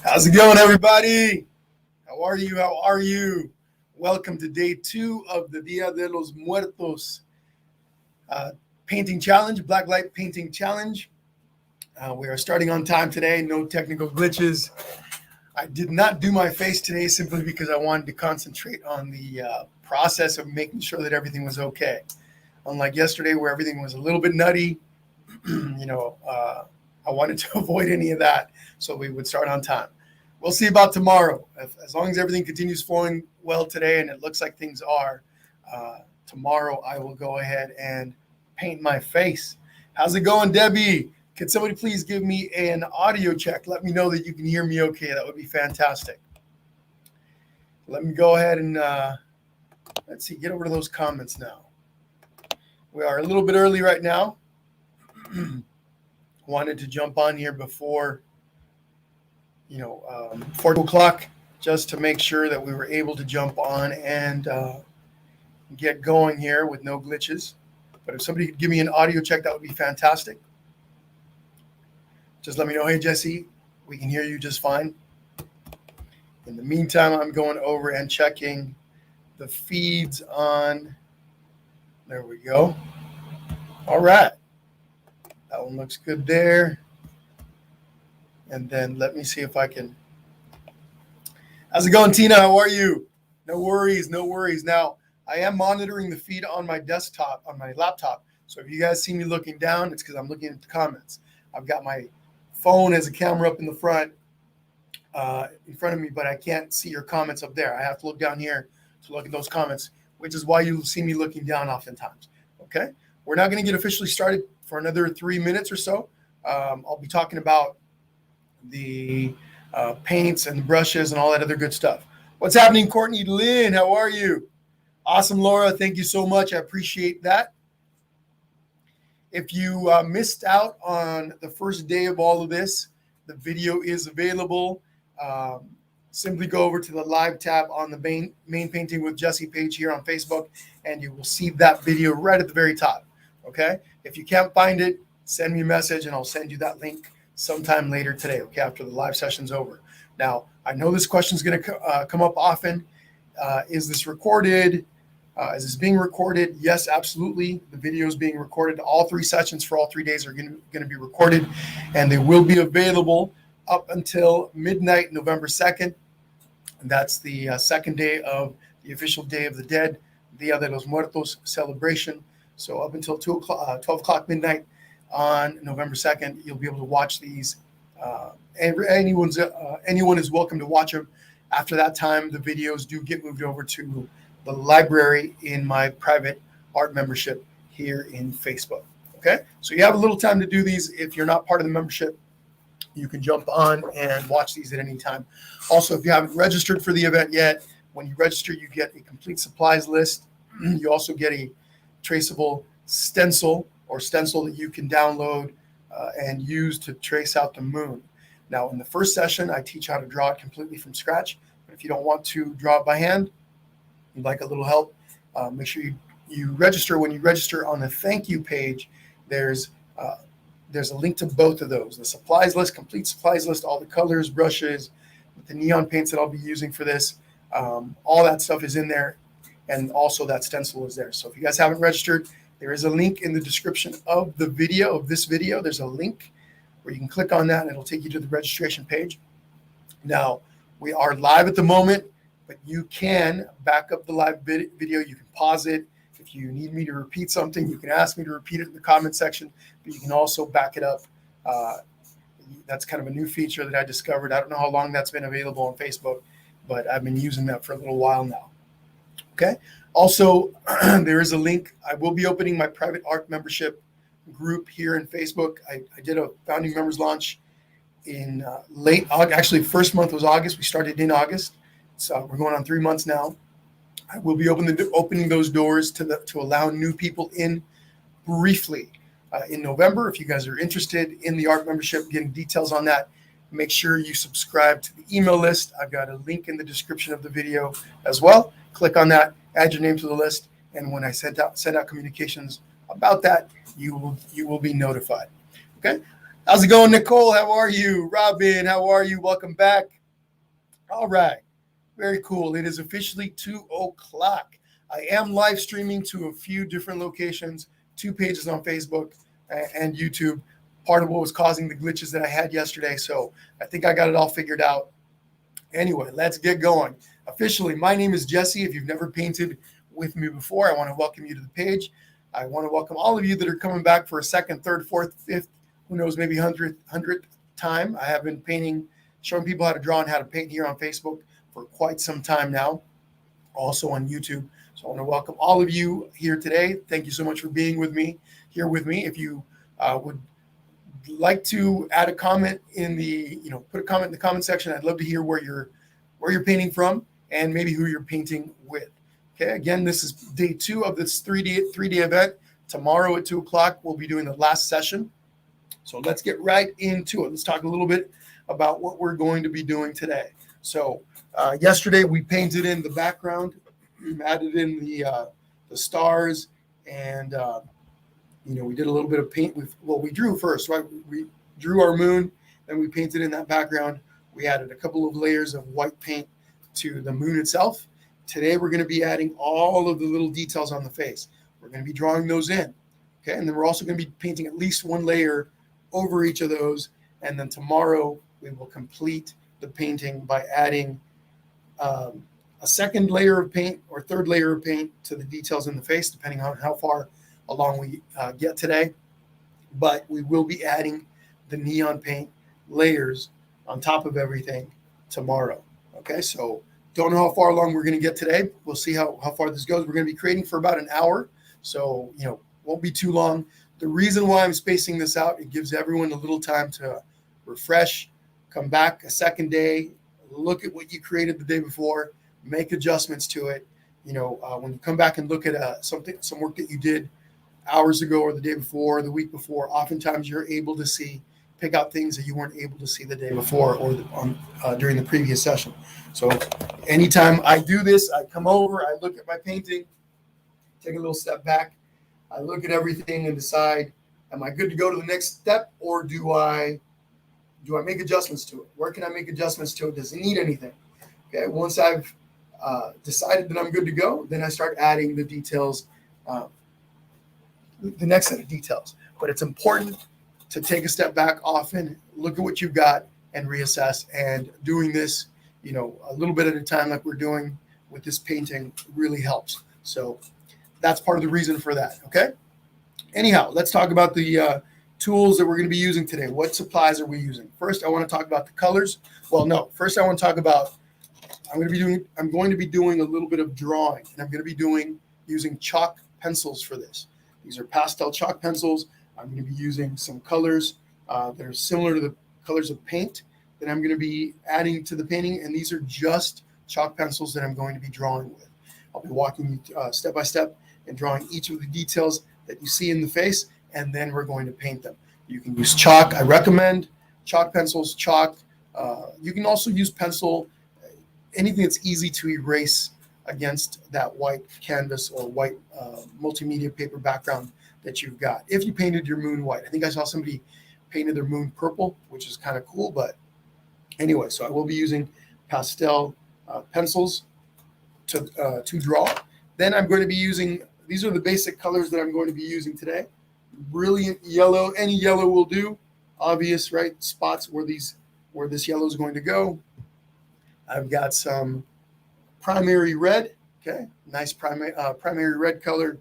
How's it going, everybody? How are you? How are you? Welcome to day 2 of the Dia de los Muertos painting challenge, black light painting challenge. We are starting on time today, no technical glitches. I did not do my face today simply because I wanted to concentrate on the process of making sure that everything was okay. Unlike yesterday where everything was a little bit nutty, I wanted to avoid any of that so we would start on time. We'll see about tomorrow. As long as everything continues flowing well today, and it looks like things are, tomorrow I will go ahead and paint my face. How's it going, Debbie? Can somebody please give me an audio check? Let me know that you can hear me okay. That would be fantastic. Let me go ahead and, let's see, get over to those comments now. We are a little bit early right now. Wanted to jump on here before 4 o'clock just to make sure that we were able to jump on and get going here with no glitches. But if somebody could give me an audio check, that would be fantastic. Just let me know, hey, Jesse, we can hear you just fine. In the meantime, I'm going over and checking the feeds on. There we go. All right. That one looks good there. And then let me see if I can. How's it going, Tina? How are you? No worries, no worries. Now, I am monitoring the feed on my desktop, on my laptop. So if you guys see me looking down, it's because I'm looking at the comments. I've got my phone as a camera up in the front of me, but I can't see your comments up there. I have to look down here to look at those comments, which is why you'll see me looking down oftentimes. Okay? We're not going to get officially started for another 3 minutes or so. I'll be talking about the paints and the brushes and all that other good stuff. What's happening, Courtney Lynn? How are you? Awesome, Laura. Thank you so much. I appreciate that. If you missed out on the first day of all of this, the video is available. Simply go over to the live tab on the main Painting with Jesse page here on Facebook, and you will see that video right at the very top. Okay? If you can't find it, send me a message, and I'll send you that link sometime later today, okay, after the live session's over. Now, I know this question is going to come up often. Is this recorded? Is this being recorded? Yes, absolutely. The video is being recorded. All 3 sessions for all 3 days are going to be recorded, and they will be available up until midnight, November 2nd. And that's the second day of the official Day of the Dead, Dia de los Muertos celebration. So up until 12 o'clock midnight on November 2nd, you'll be able to watch these. Anyone is welcome to watch them. After that time, the videos do get moved over to the library in my private art membership here in Facebook. Okay, so you have a little time to do these. If you're not part of the membership, you can jump on and watch these at any time. Also, if you haven't registered for the event yet, when you register, you get a complete supplies list. You also get a traceable stencil that you can download and use to trace out the moon. Now, in the first session, I teach how to draw it completely from scratch. But if you don't want to draw it by hand, you'd like a little help, make sure you register. When you register on the thank you page, there's a link to both of those. The supplies list, complete supplies list, all the colors, brushes, the neon paints that I'll be using for this. All that stuff is in there. And also that stencil is there. So if you guys haven't registered, there is a link in the description of the video, of this video. There's a link where you can click on that and it'll take you to the registration page. Now, we are live at the moment, but you can back up the live video. You can pause it. If you need me to repeat something, you can ask me to repeat it in the comment section, but you can also back it up. That's kind of a new feature that I discovered. I don't know how long that's been available on Facebook, but I've been using that for a little while now. Okay. Also, there is a link. I will be opening my private art membership group here in Facebook. I did a founding members launch in late August. Actually, first month was August. We started in August. So we're going on 3 months now. I will be opening those doors to allow new people in briefly in November. If you guys are interested in the art membership, getting details on that, make sure you subscribe to the email list. I've got a link in the description of the video as well. Click on that, add your name to the list, and when I send out communications about that, you will be notified. Okay. How's it going, Nicole? How are you? Robin, how are you? Welcome back. All right. Very cool. It is officially 2:00. I am live streaming to a few different locations, 2 pages on Facebook and YouTube. Part of what was causing the glitches that I had yesterday. So I think I got it all figured out. Anyway, let's get going. Officially, my name is Jesse. If you've never painted with me before, I want to welcome you to the page. I want to welcome all of you that are coming back for a second, third, fourth, fifth, who knows, maybe 100th time. I have been painting, showing people how to draw and how to paint here on Facebook for quite some time now, also on YouTube. So I want to welcome all of you here today. Thank you so much for being with me, here with me. If you would like to add a comment in the, put a comment in the comment section, I'd love to hear where you're painting from and maybe who you're painting with. Okay, again, this is day 2 of this 3D event. Tomorrow at 2:00, we'll be doing the last session. So let's get right into it. Let's talk a little bit about what we're going to be doing today. So yesterday we painted in the background, added in the stars, and we did a little bit of paint. We drew first, right? We drew our moon, then we painted in that background. We added a couple of layers of white paint to the moon itself. Today we're going to be adding all of the little details on the face. We're going to be drawing those in, okay? And then we're also going to be painting at least 1 layer over each of those, and then tomorrow we will complete the painting by adding a second layer of paint or third layer of paint to the details in the face, depending on how far along we get today. But we will be adding the neon paint layers on top of everything tomorrow. Okay, so don't know how far along we're going to get today. We'll see how far this goes. We're going to be creating for about an hour, so won't be too long. The reason why I'm spacing this out, it gives everyone a little time to refresh, come back a second day, look at what you created the day before, make adjustments to it. When you come back and look at some work that you did hours ago or the day before or the week before, oftentimes you're able to pick out things that you weren't able to see the day before or during the previous session. So anytime I do this, I come over, I look at my painting, take a little step back, I look at everything and decide, am I good to go to the next step, or do I make adjustments to it? Where can I make adjustments to it? Does it need anything? Okay, once I've decided that I'm good to go, then I start adding the details, the next set of details. But it's important to take a step back often, look at what you've got, and reassess. And doing this, a little bit at a time, like we're doing with this painting, really helps. So that's part of the reason for that. Okay. Anyhow, let's talk about the tools that we're going to be using today. What supplies are we using? First, I want to talk about the colors. Well, no. First, I want to talk about I'm going to be doing a little bit of drawing, and I'm going to be using chalk pencils for this. These are pastel chalk pencils. I'm going to be using some colors that are similar to the colors of paint that I'm going to be adding to the painting, and these are just chalk pencils that I'm going to be drawing with. I'll be walking you step by step and drawing each of the details that you see in the face, and then we're going to paint them. You can use chalk. I recommend chalk pencils, chalk. You can also use pencil, anything that's easy to erase against that white canvas or white multimedia paper background that you've got. If you painted your moon white, I think I saw somebody painted their moon purple, which is kind of cool. But anyway, so I will be using pastel pencils to draw. Then I'm going to be using, these are the basic colors that I'm going to be using today. Brilliant yellow, any yellow will do. Obvious, right? Spots where this yellow is going to go. I've got some primary red, okay, nice primary red color.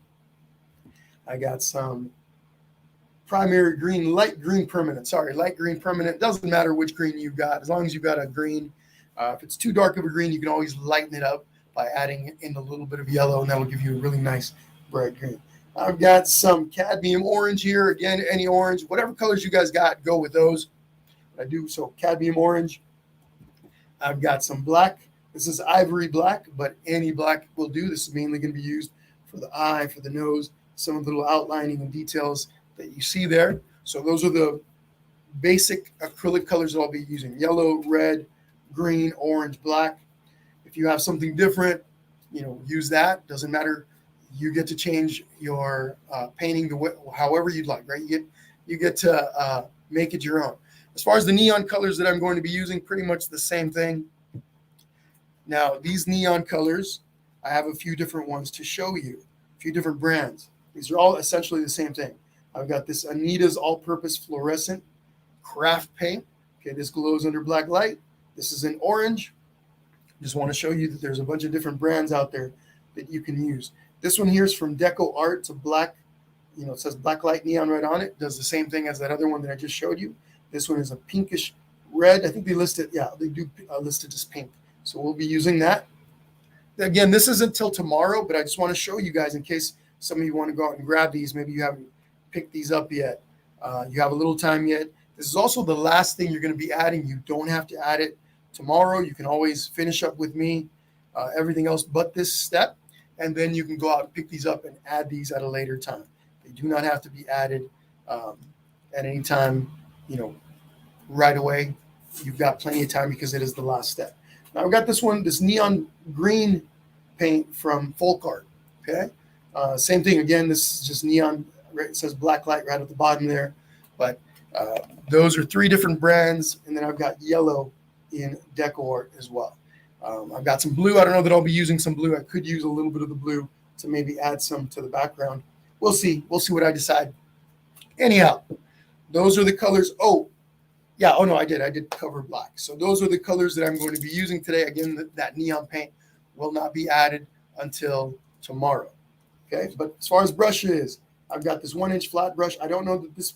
I got some primary green, light green permanent. Doesn't matter which green you've got, as long as you've got a green. If it's too dark of a green, you can always lighten it up by adding in a little bit of yellow, and that will give you a really nice bright green. I've got some cadmium orange here. Again, any orange, whatever colors you guys got, go with those. I do, so cadmium orange. I've got some black. This is ivory black, but any black will do. This is mainly going to be used for the eye, for the nose, some of the little outlining and details that you see there. So those are the basic acrylic colors that I'll be using: yellow, red, green, orange, black. If you have something different, use that. Doesn't matter. You get to change your painting however you'd like, right? You get to make it your own. As far as the neon colors that I'm going to be using, pretty much the same thing. Now, these neon colors, I have a few different ones to show you, a few different brands. These are all essentially the same thing. I've got this Anita's All-Purpose Fluorescent Craft Paint. Okay, this glows under black light. This is in orange. Just want to show you that there's a bunch of different brands out there that you can use. This one here is from Deco Art. It's a black, it says black light neon right on it. Does the same thing as that other one that I just showed you. This one is a pinkish red. I think they list it. Yeah, they do list it as pink. So we'll be using that. Again, this isn't till tomorrow, but I just want to show you guys in case some of you want to go out and grab these. Maybe you haven't picked these up yet. You have a little time yet. This is also the last thing you're going to be adding. You don't have to add it tomorrow. You can always finish up with me, everything else but this step, and then you can go out and pick these up and add these at a later time. They do not have to be added at any time, right away. You've got plenty of time because it is the last step. Now I've got this one, this neon green paint from Folk Art. Okay, same thing again. This is just neon. Right, it says black light right at the bottom there, but those are 3 different brands, and then I've got yellow in Deco Art as well. I've got some blue. I don't know that I'll be using some blue. I could use a little bit of the blue to maybe add some to the background. We'll see. We'll see what I decide. Anyhow, those are the colors. Oh no, I did cover black. So those are the colors that I'm going to be using today. Again, that neon paint will not be added until tomorrow. Okay, but as far as brushes, I've got this 1-inch flat brush. I don't know that this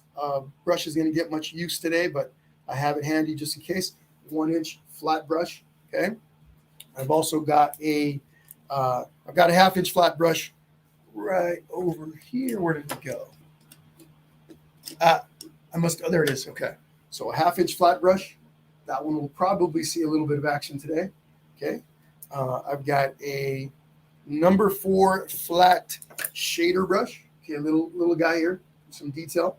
brush is going to get much use today, but I have it handy just in case. 1-inch flat brush. Okay, I've also got a 1/2-inch flat brush right over here. Where did it go? There it is. Okay. So a 1/2-inch flat brush. That one will probably see a little bit of action today. Okay. I've got a number 4 flat shader brush. Okay, a little guy here, some detail.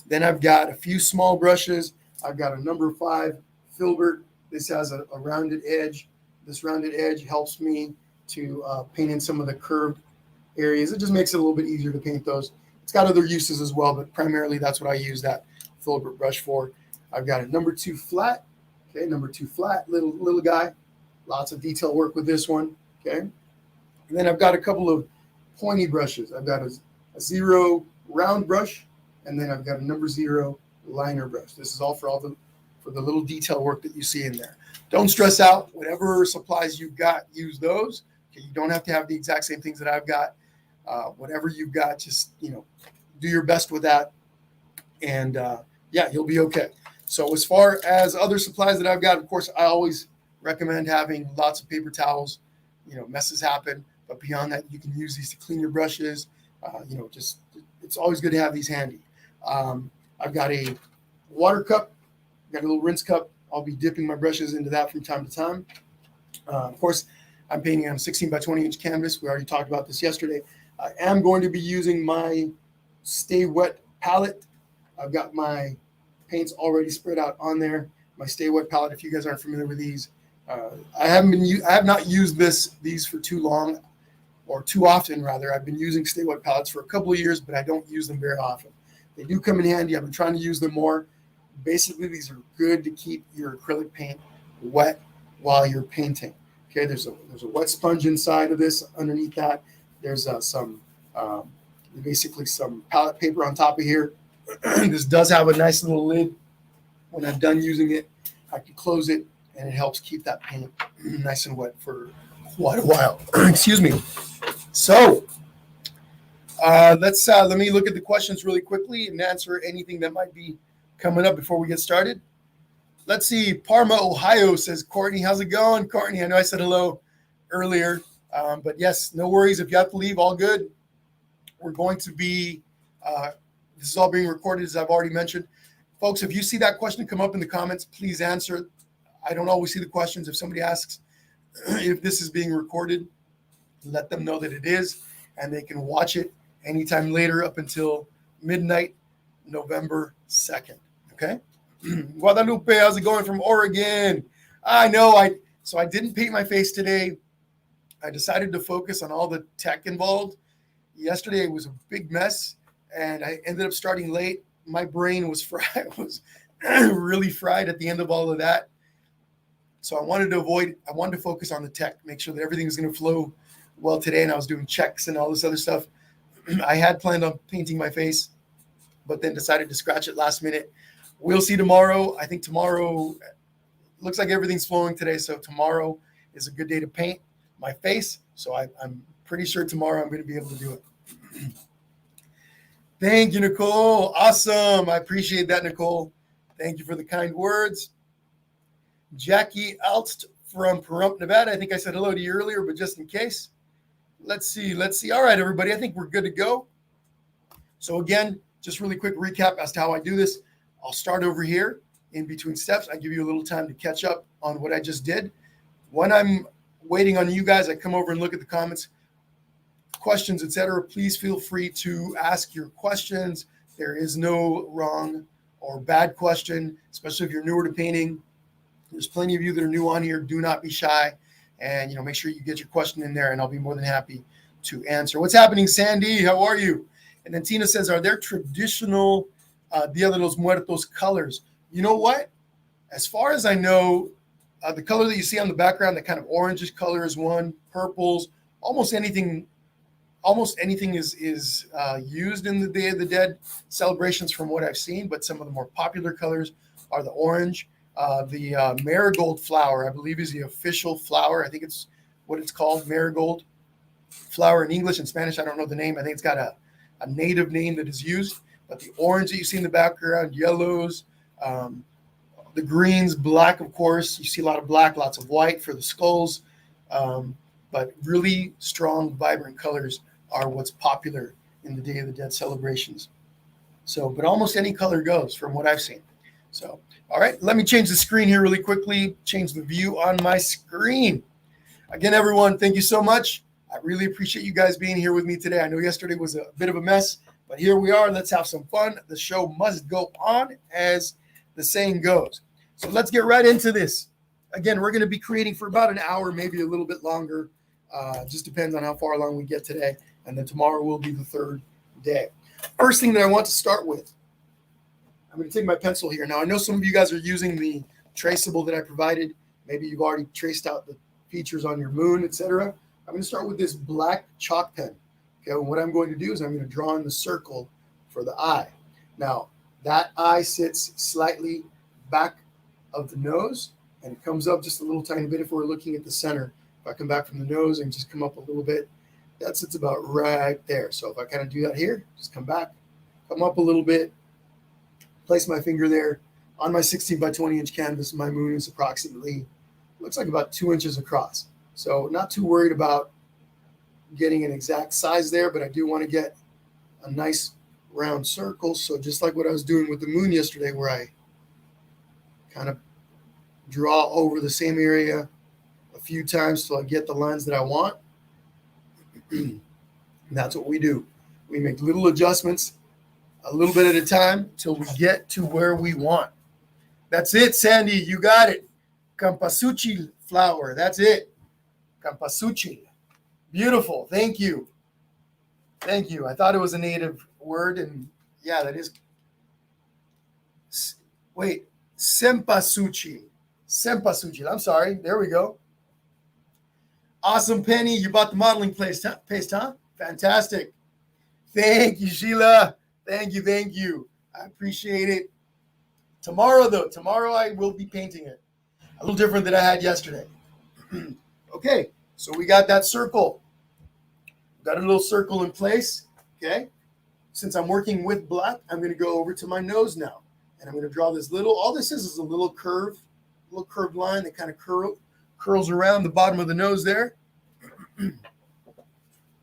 Then I've got a few small brushes. I've got a number 5 filbert. This has a rounded edge. This rounded edge helps me to paint in some of the curved areas. It just makes it a little bit easier to paint those. It's got other uses as well, but primarily that's what I use that filbert brush for. I've got a number 2 flat. Okay, number 2 flat, little guy. Lots of detail work with this one. Okay, and then I've got a couple of pointy brushes. I've got a 0 round brush, and then I've got a number 0 liner brush. This is all for the little detail work that you see in there. Don't stress out. Whatever supplies you've got, use those. Okay, you don't have to have the exact same things that I've got. Whatever you've got, just do your best with that, and you'll be okay. So as far as other supplies that I've got, of course, I always recommend having lots of paper towels. Messes happen, but beyond that, you can use these to clean your brushes. It's always good to have these handy. I've got a water cup, got a little rinse cup. I'll be dipping my brushes into that from time to time. Of course, I'm painting on a 16 by 20 inch canvas. We already talked about this yesterday. I am going to be using my Stay Wet palette. I've got my paints already spread out on there. My Stay Wet palette, if you guys aren't familiar with these, I have not used these for too long, or too often rather. I've been using Stay Wet palettes for a couple of years, but I don't use them very often. They do come in handy. I've been trying to use them more. Basically, these are good to keep your acrylic paint wet while you're painting. Okay, there's a wet sponge inside of this. Underneath that, there's some palette paper on top of here. This does have a nice little lid. When I'm done using it, I can close it, and it helps keep that paint nice and wet for quite a while. Excuse me. So let me look at the questions really quickly and answer anything that might be coming up before we get started. Let's see. Parma, Ohio says, Courtney, how's it going? Courtney, I know I said hello earlier, but yes, no worries. If you have to leave, all good. We're going to be, this is all being recorded, as I've already mentioned. Folks, if you see that question come up in the comments, please answer it. I don't always see the questions. If somebody asks if this is being recorded, let them know that it is, and they can watch it anytime later up until midnight, November 2nd. Okay? Guadalupe, how's it going from Oregon? I know. I didn't paint my face today. I decided to focus on all the tech involved. Yesterday it was a big mess, and I ended up starting late. my brain was fried, was really fried at the end of all of that. So I wanted to focus on the tech, make sure that everything was going to flow well today. And I was doing checks and all this other stuff. I had planned on painting my face, but then decided to scratch it last minute. We'll see tomorrow. I think tomorrow looks like everything's flowing today. So tomorrow is a good day to paint my face. So I'm pretty sure tomorrow I'm going to be able to do it. Thank you, Nicole. Awesome. I appreciate that, Nicole. Thank you for the kind words. Jackie Alst from Pahrump, Nevada. I think I said hello to you earlier, but just in case. Let's see. All right, everybody. I think we're good to go. So again, just really quick recap as to how I do this. I'll start over here in between steps. I give you a little time to catch up on what I just did. When I'm waiting on you guys, I come over and look at the comments, questions, etc. Please feel free to ask your questions. There is no wrong or bad question, especially if you're newer to painting. There's plenty of you that are new on here. Do not be shy, and make sure you get your question in there, and I'll be more than happy to answer. What's happening, Sandy? How are you? And then Tina says, are there traditional Dia de los Muertos colors? You know what? As far as I know, the color that you see on the background, the kind of orangish color is one. Purples, almost anything is used in the Day of the Dead celebrations from what I've seen, but some of the more popular colors are the orange. The marigold flower, I believe, is the official flower. I think it's what it's called, marigold flower in English. In Spanish, I don't know the name. I think it's got a native name that is used. But the orange that you see in the background, yellows, the greens, black, of course. You see a lot of black, lots of white for the skulls. But really strong, vibrant colors are what's popular in the Day of the Dead celebrations. So, but almost any color goes from what I've seen. So, all right, let me change the screen here really quickly, change the view on my screen. Again, everyone, thank you so much. I really appreciate you guys being here with me today. I know yesterday was a bit of a mess, but here we are. Let's have some fun. The show must go on, as the saying goes. So let's get right into this. Again, we're going to be creating for about an hour, maybe a little bit longer. Just depends on how far along we get today. And then tomorrow will be the third day. First thing that I want to start with, I'm going to take my pencil here. Now, I know some of you guys are using the traceable that I provided. Maybe you've already traced out the features on your moon, etc. I'm going to start with this black chalk pen. Okay, what I'm going to do is I'm going to draw in the circle for the eye. Now, that eye sits slightly back of the nose and it comes up just a little tiny bit if we're looking at the center. If I come back from the nose and just come up a little bit, that sits about right there. So if I kind of do that here, just come back, come up a little bit, place my finger there. On my 16 by 20 inch canvas, my moon is approximately, looks like about 2 inches across. So not too worried about getting an exact size there, but I do want to get a nice round circle. So just like what I was doing with the moon yesterday, where I kind of draw over the same area a few times till I get the lines that I want. That's what we do. We make little adjustments a little bit at a time till we get to where we want. That's it, Sandy. You got it. Campasuchi flower. That's it. Campasuchi. Beautiful. Thank you. Thank you. I thought it was a native word, and yeah, that is. Wait, Sempasuchi. Sempasuchi. I'm sorry. There we go. Awesome, Penny. You bought the modeling paste, huh? Fantastic. Thank you, Sheila. Thank you. Thank you. I appreciate it. Tomorrow, though, I will be painting it. A little different than I had yesterday. Okay, so we got that circle. Got a little circle in place, okay? Since I'm working with black, I'm going to go over to my nose now. And I'm going to draw this little, all this is a little curved line that kind of curls around the bottom of the nose there.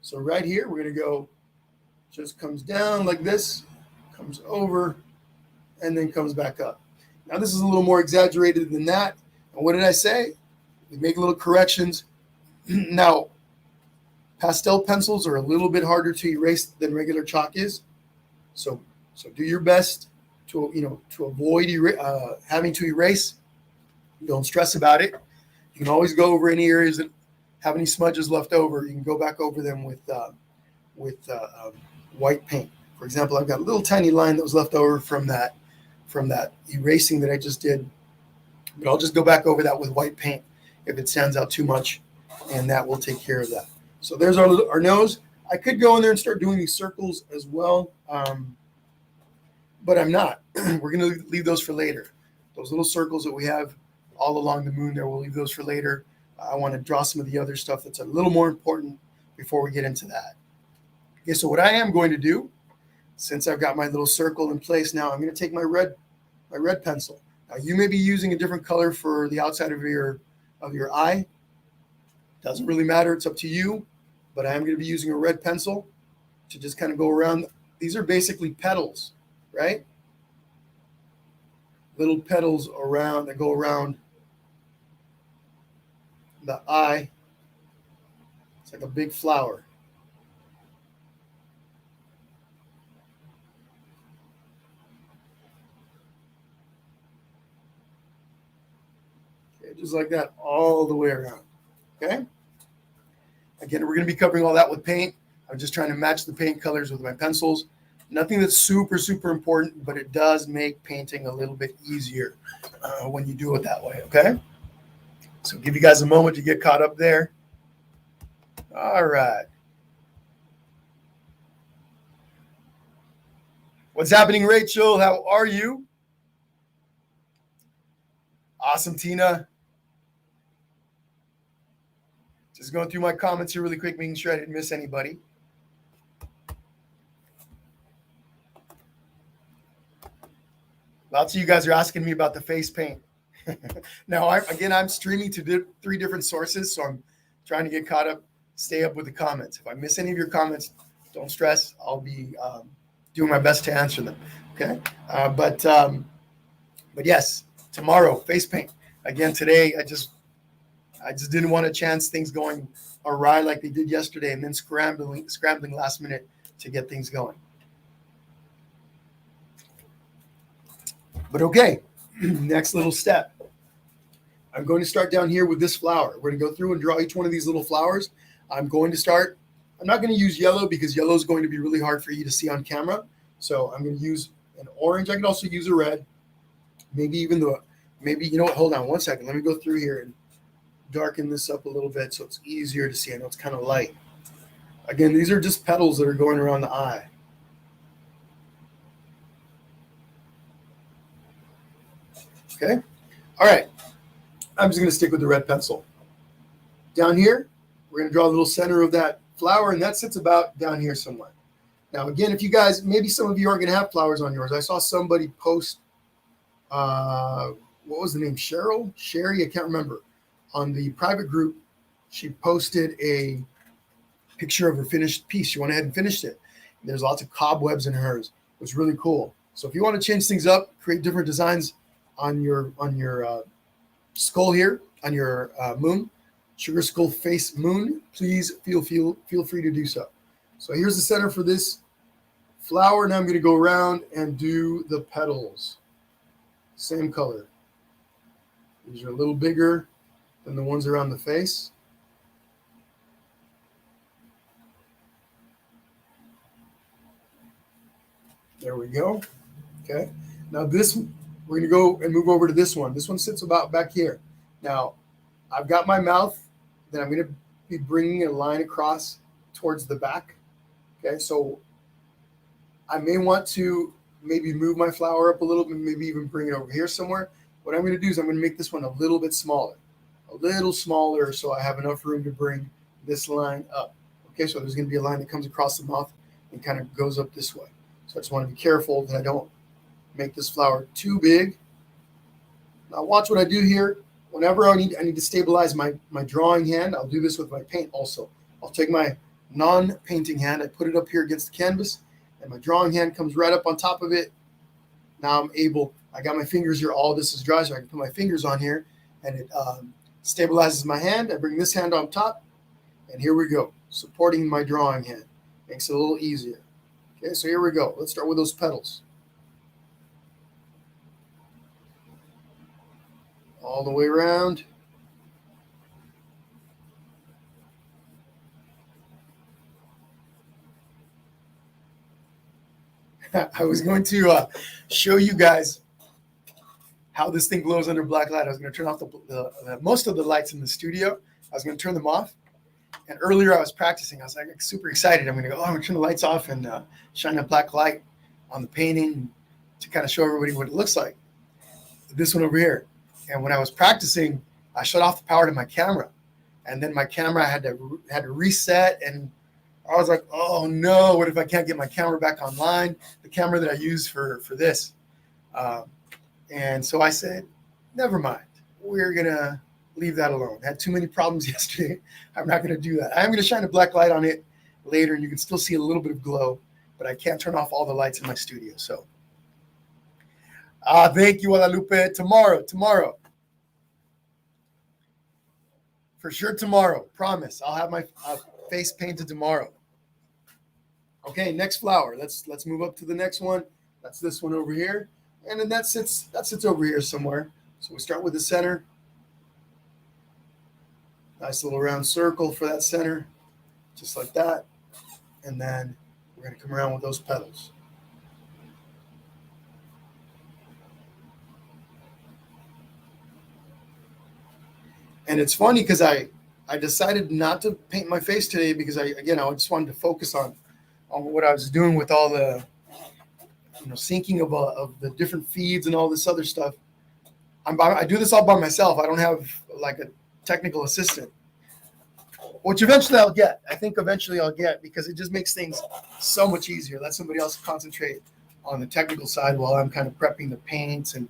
So right here, we're going to go, just comes down like this, comes over, and then comes back up. Now this is a little more exaggerated than that. And what did I say? We make little corrections. Now, pastel pencils are a little bit harder to erase than regular chalk is. So do your best to avoid having to erase. Don't stress about it. You can always go over any areas that have any smudges left over. You can go back over them with white paint. For example, I've got a little tiny line that was left over from that erasing that I just did. But I'll just go back over that with white paint if it stands out too much, and that will take care of that. So there's our nose. I could go in there and start doing these circles as well, but I'm not. We're going to leave those for later. Those little circles that we have all along the moon there, we'll leave those for later. I want to draw some of the other stuff that's a little more important before we get into that. Okay, so what I am going to do, since I've got my little circle in place now, I'm going to take my red pencil. Now you may be using a different color for the outside of your eye. Doesn't really matter. It's up to you. But I am going to be using a red pencil to just kind of go around. These are basically petals, right? Little petals around that go around the eye. It's like a big flower. Okay, just like that all the way around. Okay? Again, we're going to be covering all that with paint. I'm just trying to match the paint colors with my pencils. Nothing that's super, super important, but it does make painting a little bit easier when you do it that way, okay? So give you guys a moment to get caught up there. All right. What's happening, Rachel? How are you? Awesome, Tina. Just going through my comments here really quick, making sure I didn't miss anybody. Lots of you guys are asking me about the face paint. Now, I'm streaming to 3 different sources, so I'm trying to get caught up, stay up with the comments. If I miss any of your comments, don't stress. I'll be doing my best to answer them. Okay, but yes, tomorrow face paint. Again, today I just didn't want to chance things going awry like they did yesterday, and then scrambling last minute to get things going. But okay, next little step. I'm going to start down here with this flower. We're going to go through and draw each one of these little flowers. I'm not going to use yellow because yellow is going to be really hard for you to see on camera. So I'm going to use an orange. I can also use a red. Maybe you know what, hold on one second. Let me go through here and darken this up a little bit so it's easier to see. I know it's kind of light. Again, these are just petals that are going around the eye. Okay. All right. I'm just going to stick with the red pencil. Down here, we're going to draw a little center of that flower, and that sits about down here somewhere. Now, again, if you guys, maybe some of you aren't going to have flowers on yours. I saw somebody post, what was the name? Sherry, I can't remember. On the private group, she posted a picture of her finished piece. She went ahead and finished it. There's lots of cobwebs in hers. It was really cool. So if you want to change things up, create different designs on your skull here, on your moon, sugar skull face moon, please feel free to do so. So here's the center for this flower. Now I'm going to go around and do the petals. Same color. These are a little bigger than the ones around the face. There we go. Okay. Now we're going to go and move over to this one. This one sits about back here. Now, I've got my mouth. Then I'm going to be bringing a line across towards the back. Okay, so I may want to maybe move my flower up a little bit, maybe even bring it over here somewhere. What I'm going to do is I'm going to make this one a little bit smaller. So I have enough room to bring this line up. Okay, so there's going to be a line that comes across the mouth and kind of goes up this way. So I just want to be careful that I don't make this flower too big. Now watch what I do here. Whenever I need to stabilize my drawing hand, I'll do this with my paint also. I'll take my non-painting hand, I put it up here against the canvas, and my drawing hand comes right up on top of it. Now I got my fingers here, all this is dry, so I can put my fingers on here, and it stabilizes my hand. I bring this hand on top, and here we go, supporting my drawing hand. Makes it a little easier. Okay, so here we go. Let's start with those petals. All the way around. I was going to show you guys how this thing glows under black light. I was going to turn off the most of the lights in the studio. I was going to turn them off. And earlier I was practicing. I was like super excited. I'm going to go, I'm going to turn the lights off and shine a black light on the painting to kind of show everybody what it looks like. This one over here. And when I was practicing, I shut off the power to my camera. And then my camera had to reset. And I was like, oh no, what if I can't get my camera back online? The camera that I use for this. And so I said, never mind. We're going to leave that alone. Had too many problems yesterday. I'm not going to do that. I'm going to shine a black light on it later, and you can still see a little bit of glow, but I can't turn off all the lights in my studio. So, thank you, Guadalupe. Tomorrow. For sure tomorrow. Promise. I'll have my face painted tomorrow. Okay, next flower. Let's move up to the next one. That's this one over here. And then that sits over here somewhere. So we start with the center. Nice little round circle for that center, just like that. And then we're going to come around with those petals. And it's funny because I decided not to paint my face today because I just wanted to focus on what I was doing with all the syncing of the different feeds and all this other stuff. I do this all by myself. I don't have like a technical assistant, which eventually I'll get. I think eventually I'll get, because it just makes things so much easier. Let somebody else concentrate on the technical side while I'm kind of prepping the paints and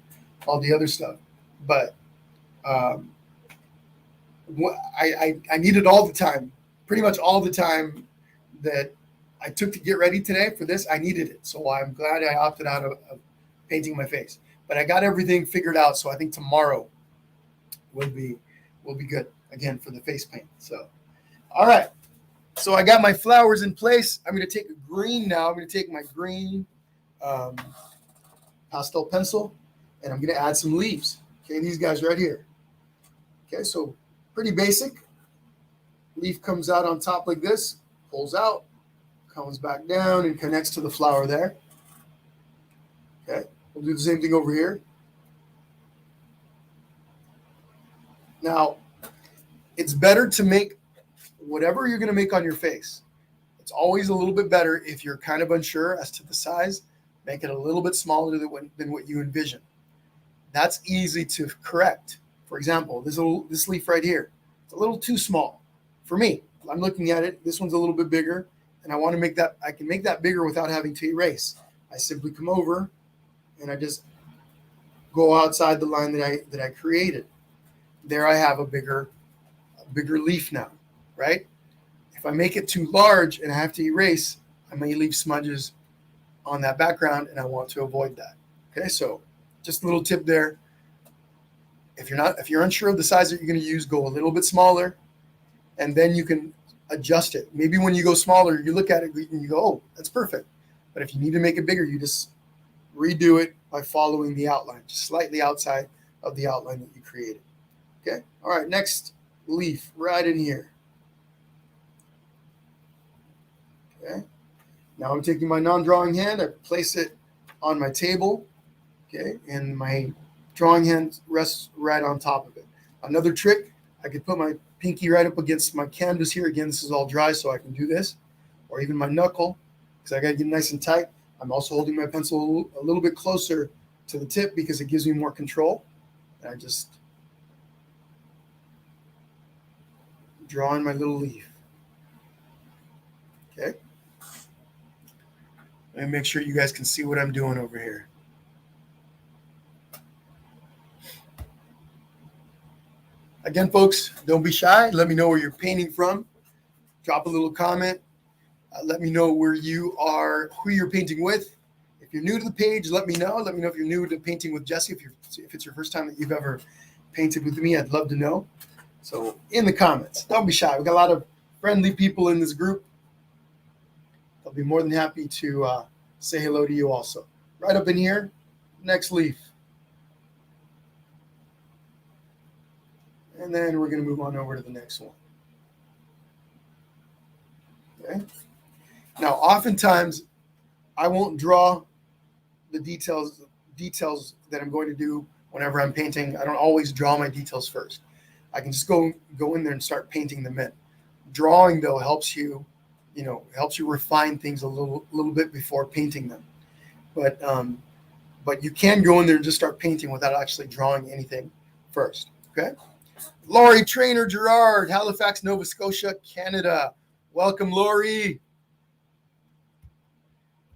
all the other stuff. But I needed all the time, pretty much all the time that I took to get ready today for this. I needed it. So I'm glad I opted out of painting my face. But I got everything figured out. So I think tomorrow will be good again for the face paint. So, all right. So I got my flowers in place. I'm going to take a green now. I'm going to take my green pastel pencil, and I'm going to add some leaves. Okay, these guys right here. Okay, so pretty basic. Leaf comes out on top like this, pulls out, comes back down, and connects to the flower there. Okay, we'll do the same thing over here. Now, it's better to make whatever you're going to make on your face. It's always a little bit better if you're kind of unsure as to the size. Make it a little bit smaller than what you envision. That's easy to correct. For example, this leaf right here, it's a little too small for me. I'm looking at it. This one's a little bit bigger, and I want to make that. I can make that bigger without having to erase. I simply come over, and I just go outside the line that I created. There I have a bigger leaf now, right? If I make it too large and I have to erase, I may leave smudges on that background, and I want to avoid that. Okay, so just a little tip there. If you're unsure of the size that you're going to use, go a little bit smaller, and then you can adjust it. Maybe when you go smaller, you look at it and you go, oh, that's perfect. But if you need to make it bigger, you just redo it by following the outline, just slightly outside of the outline that you created. Okay, all right, next leaf right in here. Okay, now I'm taking my non-drawing hand, I place it on my table, okay, and my drawing hand rests right on top of it. Another trick, I could put my pinky right up against my canvas here. Again, this is all dry, so I can do this, or even my knuckle, because I got to get nice and tight. I'm also holding my pencil a little bit closer to the tip because it gives me more control. And I just draw in my little leaf. Okay. Let me make sure you guys can see what I'm doing over here. Again, folks, don't be shy. Let me know where you're painting from. Drop a little comment. Let me know who you're painting with. If you're new to the page, let me know. Let me know if you're new to painting with Jesse. If it's your first time that you've ever painted with me, I'd love to know. So in the comments, don't be shy. We've got a lot of friendly people in this group. I'll be more than happy to say hello to you also. Right up in here, next leaf. And then we're going to move on over to the next one. Okay. Now, oftentimes, I won't draw the details that I'm going to do whenever I'm painting. I don't always draw my details first. I can just go in there and start painting them in. Drawing, though, helps you refine things a little bit before painting them. But you can go in there and just start painting without actually drawing anything first. Okay. Laurie Trainer Gerard, Halifax, Nova Scotia, Canada. Welcome, Laurie.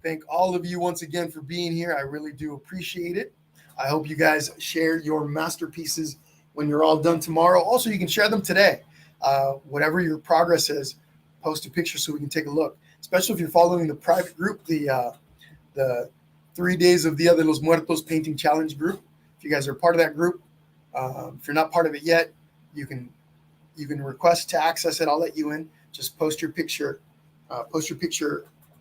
Thank all of you once again for being here. I really do appreciate it. I hope you guys share your masterpieces when you're all done tomorrow. Also, you can share them today. Whatever your progress is, post a picture so we can take a look. Especially if you're following the private group, the 3 days of Dia de los Muertos painting challenge group. If you guys are part of that group, if you're not part of it yet, you can request to access it. I'll let you in. Just post your picture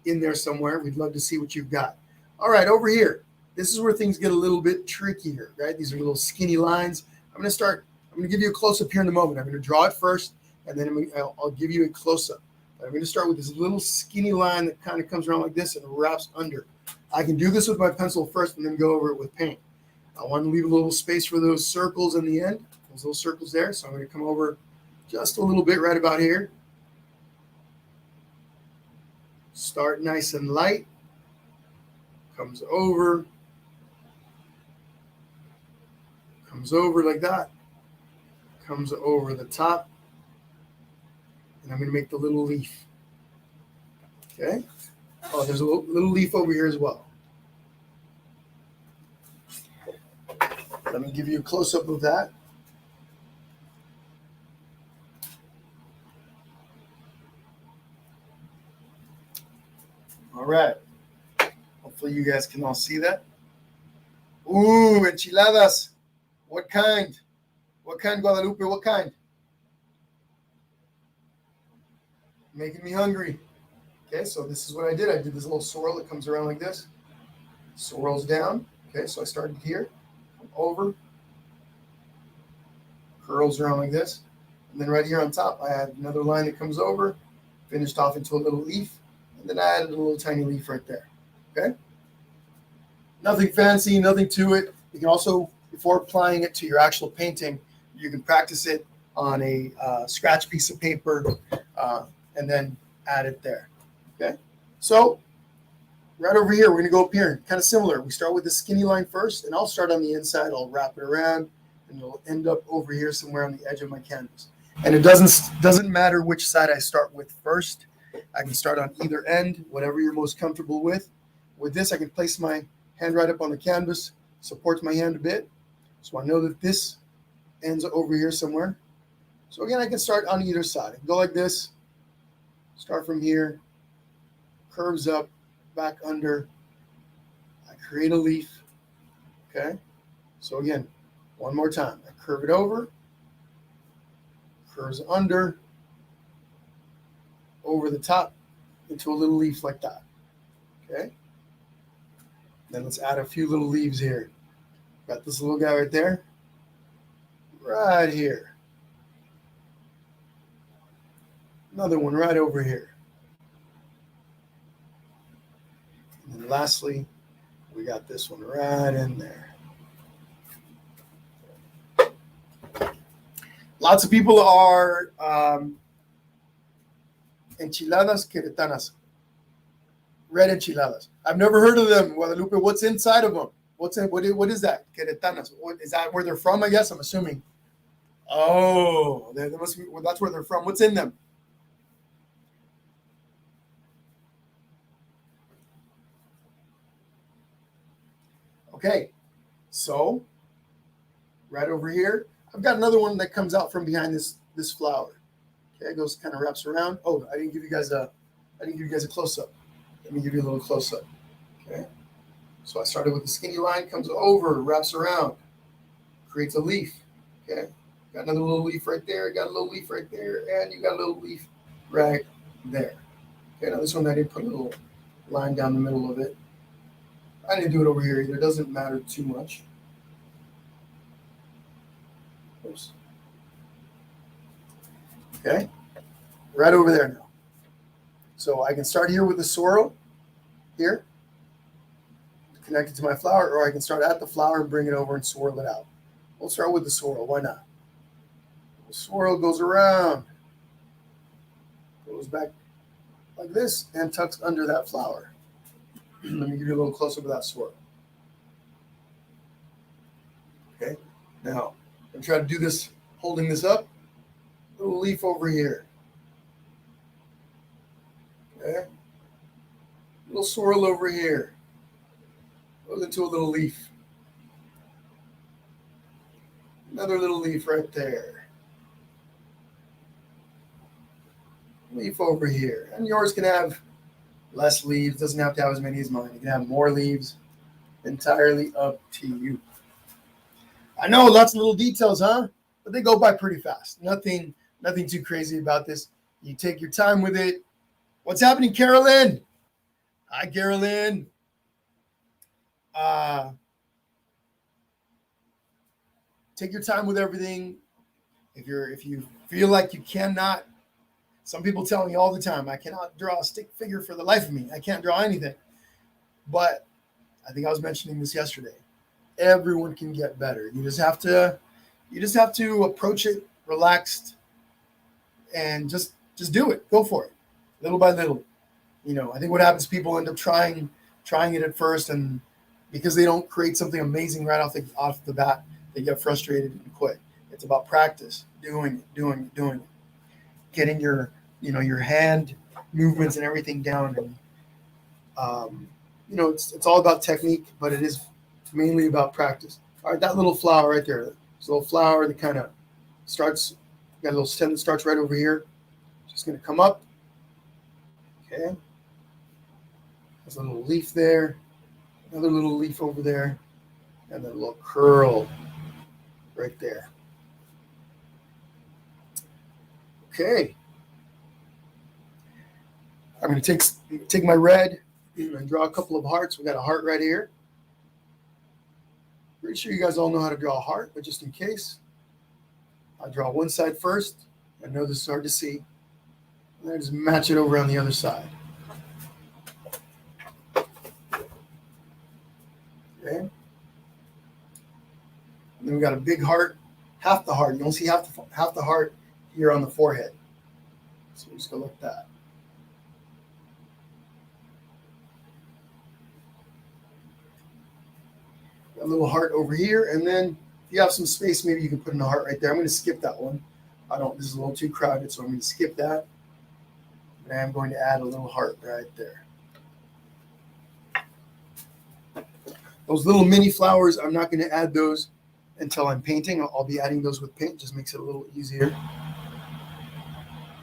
in there somewhere. We'd love to see what you've got. All right, over here. This is where things get a little bit trickier, right? These are little skinny lines. I'm going to give you a close-up here in a moment. I'm going to draw it first, and then I'll give you a close-up. I'm going to start with this little skinny line that kind of comes around like this and wraps under. I can do this with my pencil first and then go over it with paint. I want to leave a little space for those circles in the end, those little circles there. So I'm going to come over just a little bit right about here. Start nice and light. Comes over like that. Comes over the top. And I'm going to make the little leaf. Okay. Oh, there's a little leaf over here as well. Let me give you a close-up of that. All right. Hopefully you guys can all see that. Ooh, enchiladas. What kind? What kind, Guadalupe? What kind? Making me hungry. Okay, so this is what I did. I did this little swirl that comes around like this. Swirls down. Okay, so I started here, over, curls around like this. And then right here on top, I had another line that comes over, finished off into a little leaf. And then I added a little tiny leaf right there. Okay? Nothing fancy, nothing to it. You can also, before applying it to your actual painting, you can practice it on a scratch piece of paper and then add it there. Okay? So, right over here, we're going to go up here. Kind of similar. We start with the skinny line first, and I'll start on the inside. I'll wrap it around, and it'll end up over here somewhere on the edge of my canvas. And it doesn't matter which side I start with first. I can start on either end, whatever you're most comfortable with. With this, I can place my hand right up on the canvas, supports my hand a bit. So I know that this ends over here somewhere. So again, I can start on either side. I can go like this, start from here, curves up, back under. I create a leaf. Okay. So again, one more time. I curve it over, curves under, over the top into a little leaf like that. Okay. Then let's add a few little leaves here. Got this little guy right there. Right here. Another one right over here. And then lastly, we got this one right in there. Lots of people are enchiladas queretanas. Red enchiladas. I've never heard of them, Guadalupe. What's inside of them? What is that? Queretanas. Is that where they're from, I guess? I'm assuming. Oh, they must be, well, that's where they're from. What's in them? Okay, so right over here, I've got another one that comes out from behind this flower. Okay, it goes kind of wraps around. Oh, I didn't give you guys a close up. Let me give you a little close up. Okay, so I started with the skinny line, comes over, wraps around, creates a leaf. Okay, got another little leaf right there, got a little leaf right there, and you got a little leaf right there. Okay, now this one I did put a little line down the middle of it. I didn't do it over here either. It doesn't matter too much. Oops. Okay, right over there now. So I can start here with the swirl here. connect it to my flower, or I can start at the flower and bring it over and swirl it out. We'll start with the swirl. Why not? The swirl goes around, goes back like this, and tucks under that flower. Let me give you a little closer to that swirl. Okay. Now, I'm trying to do this, holding this up. Little leaf over here. Okay. Little swirl over here. Goes into a little leaf. Another little leaf right there. Leaf over here. And yours can have less leaves. Doesn't have to have as many as mine. You can have more leaves. Entirely up to you. I know, lots of little details, huh? But they go by pretty fast. Nothing too crazy about this. You take your time with it. What's happening, Carolyn? Hi, Carolyn. Take your time with everything. If you feel like you cannot, some people tell me all the time, I cannot draw a stick figure for the life of me. I can't draw anything. But I think I was mentioning this yesterday. Everyone can get better. You just have to approach it relaxed and just do it. Go for it, little by little. I think what happens, people end up trying it at first, and because they don't create something amazing right off the bat, they get frustrated and quit. It's about practice, doing it, getting your hand movements and everything down. And it's all about technique, but it is mainly about practice. All right, that little flower right there. This little flower that kind of starts, got a little stem that starts right over here. Just going to come up. Okay. There's a little leaf there. Another little leaf over there. And then a little curl right there. Okay. I'm going to take my red and draw a couple of hearts. We got a heart right here. Pretty sure you guys all know how to draw a heart, but just in case, I draw one side first. I know this is hard to see. And I just match it over on the other side. Okay. And then we got a big heart, half the heart. You don't see half the heart here on the forehead. So we just go like that. A little heart over here, and then if you have some space, maybe you can put in a heart right there. I'm going to skip that one. This is a little too crowded, so I'm going to skip that. And I'm going to add a little heart right there. Those little mini flowers, I'm not going to add those until I'm painting. I'll be adding those with paint. Just makes it a little easier.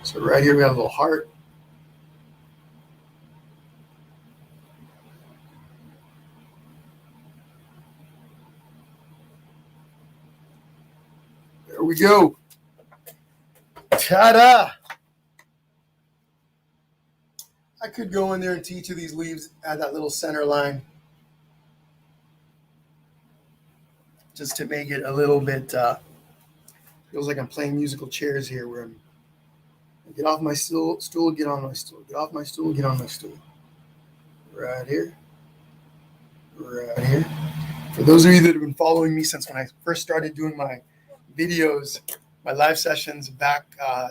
So right here we have a little heart. There we go. Ta-da! I could go in there and to each of these leaves add that little center line just to make it a little bit, feels like I'm playing musical chairs here, where I'm get off my stool, get on my stool, get off my stool, get on my stool. Right here. Right here. For those of you that have been following me since when I first started doing my videos, my live sessions back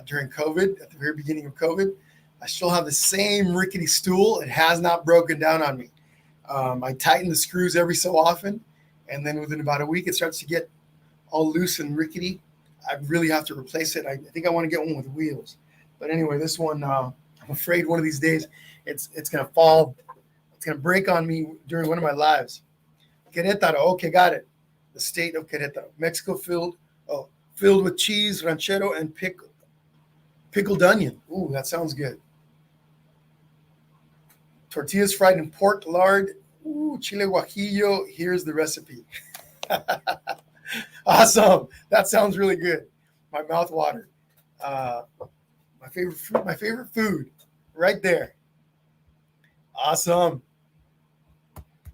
during COVID, at the very beginning of COVID, I still have the same rickety stool. It has not broken down on me. I tighten the screws every so often, and then within about a week, it starts to get all loose and rickety. I really have to replace it. I think I want to get one with wheels. But anyway, this one, I'm afraid one of these days it's going to fall. It's going to break on me during one of my lives. Querétaro. Okay, got it. The state of Querétaro. Mexico filled with cheese, ranchero, and pickled onion. Ooh, that sounds good. Tortillas fried in pork lard. Ooh, chile guajillo. Here's the recipe. Awesome. That sounds really good. My mouth watered. My favorite food right there. Awesome.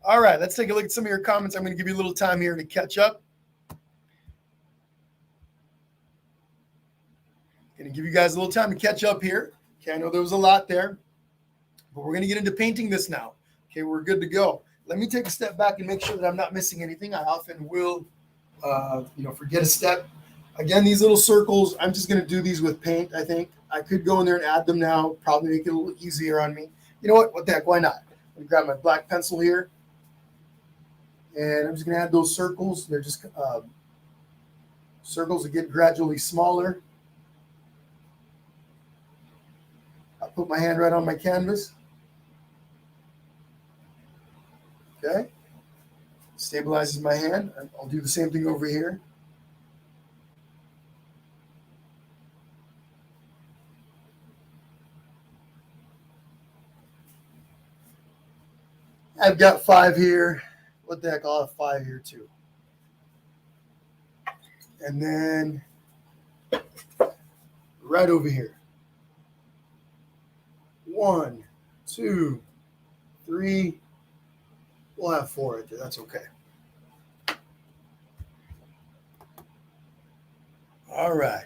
All right, let's take a look at some of your comments. I'm going to give you a little time here to catch up. Going to give you guys a little time to catch up here. Okay, I know there was a lot there, but we're going to get into painting this now. Okay, we're good to go. let me take a step back and make sure that I'm not missing anything. I often will, forget a step. Again, these little circles, I'm just going to do these with paint, I think. I could go in there and add them now, probably make it a little easier on me. You know what? What the heck? Why not? I'm going to grab my black pencil here, and I'm just going to add those circles. They're just circles that get gradually smaller. I'll put my hand right on my canvas. Okay. Stabilizes my hand. I'll do the same thing over here. I've got 5 here. What the heck? I'll have 5 here too. And then right over here. 1, 2, 3. We'll have 4 right there. That's okay. All right.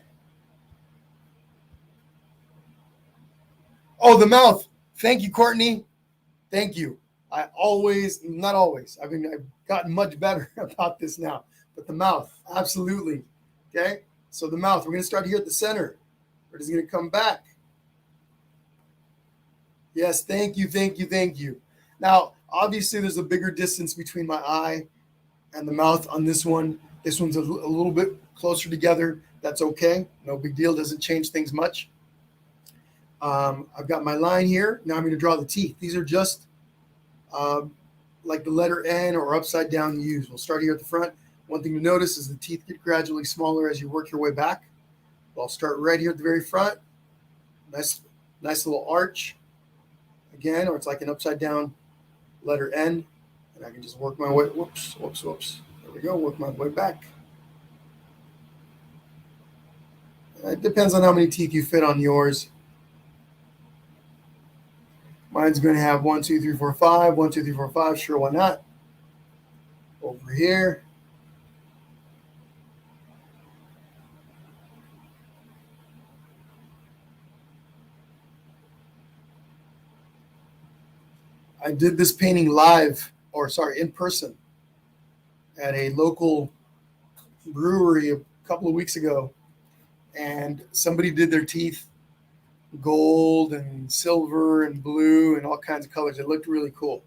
Oh, the mouth. Thank you, Courtney. Thank you. Not always. I've gotten much better about this now. But the mouth, absolutely. Okay. So the mouth, we're going to start here at the center. We're just going to come back. Yes, thank you. Now, obviously, there's a bigger distance between my eye and the mouth on this one. This one's a little bit closer together. That's okay. No big deal. Doesn't change things much. I've got my line here. Now I'm going to draw the teeth. These are just like the letter N or upside down U's. We'll start here at the front. One thing to notice is the teeth get gradually smaller as you work your way back. I'll start right here at the very front. Nice little arch. Again, or it's like an upside down letter N. And I can just work my way. Whoops. There we go. Work my way back. It depends on how many teeth you fit on yours. Mine's going to have 1, 2, 3, 4, 5. 1, 2, 3, 4, 5. Sure, why not? Over here. I did this painting in person at a local brewery a couple of weeks ago. And somebody did their teeth gold and silver and blue and all kinds of colors. It looked really cool.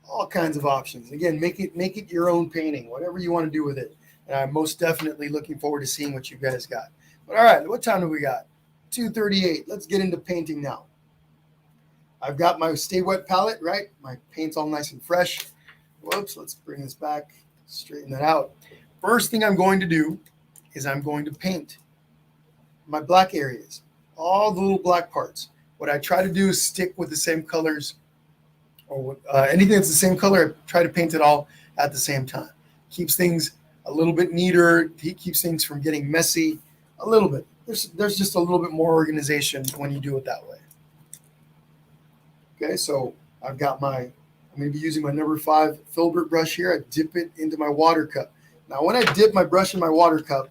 All kinds of options. Again, make it your own painting, whatever you want to do with it. And I'm most definitely looking forward to seeing what you guys got. But all right, what time do we got? 2:38. Let's get into painting now. I've got my Stay Wet palette, right? My paint's all nice and fresh. Whoops, let's bring this back, straighten that out. First thing I'm going to do is I'm going to paint my black areas, all the little black parts. What I try to do is stick with the same colors, or anything that's the same color, I try to paint it all at the same time. Keeps things a little bit neater. It keeps things from getting messy a little bit. There's just a little bit more organization when you do it that way. Okay, so I'm going to be using my number 5 filbert brush here. I dip it into my water cup. Now, when I dip my brush in my water cup,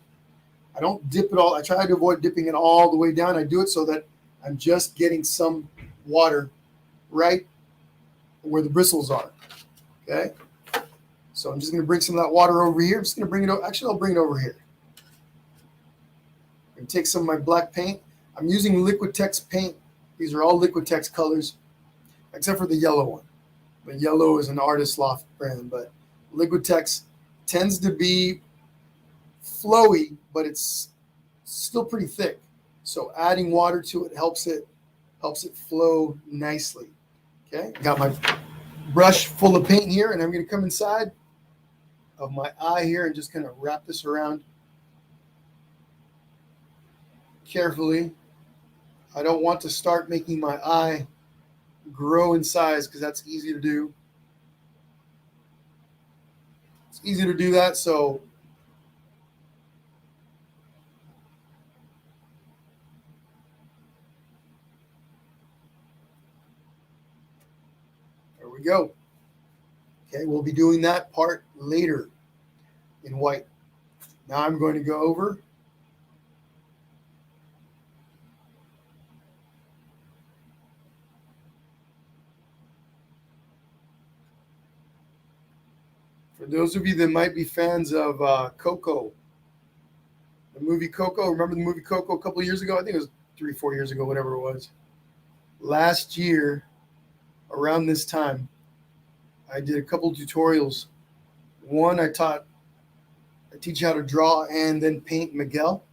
I don't dip it all. I try to avoid dipping it all the way down. I do it so that I'm just getting some water right where the bristles are. Okay, so I'm just going to bring some of that water over here. I'm just going to bring it over. Actually, I'll bring it over here. I'm going to take some of my black paint. I'm using Liquitex paint. These are all Liquitex colors, except for the yellow one. The yellow is an Artist Loft brand, but Liquitex tends to be flowy, but it's still pretty thick. So adding water to it helps it flow nicely. Okay, got my brush full of paint here, and I'm going to come inside of my eye here and just kind of wrap this around carefully. I don't want to start making my eye grow in size because that's easy to do. It's easy to do that, so there we go. Okay, we'll be doing that part later in white. Now I'm going to go over For those of you that might be fans of Coco, the movie Coco, remember the movie Coco a couple of years ago? I think it was 3-4 years ago, whatever it was. Last year, around this time, I did a couple of tutorials. One, I teach you how to draw and then paint Miguel.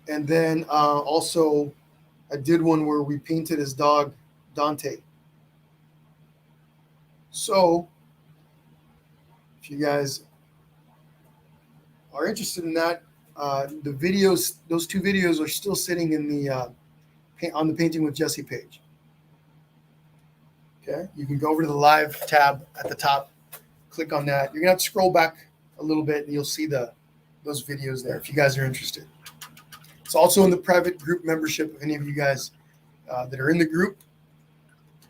And then also, I did one where we painted his dog, Dante. So, if you guys are interested in that, the videos, those 2 videos are still sitting in the on the Painting with Jesse page. Okay, you can go over to the live tab at the top, click on that. You're gonna have to scroll back a little bit, and you'll see those videos there if you guys are interested. It's also in the private group membership. If any of you guys that are in the group,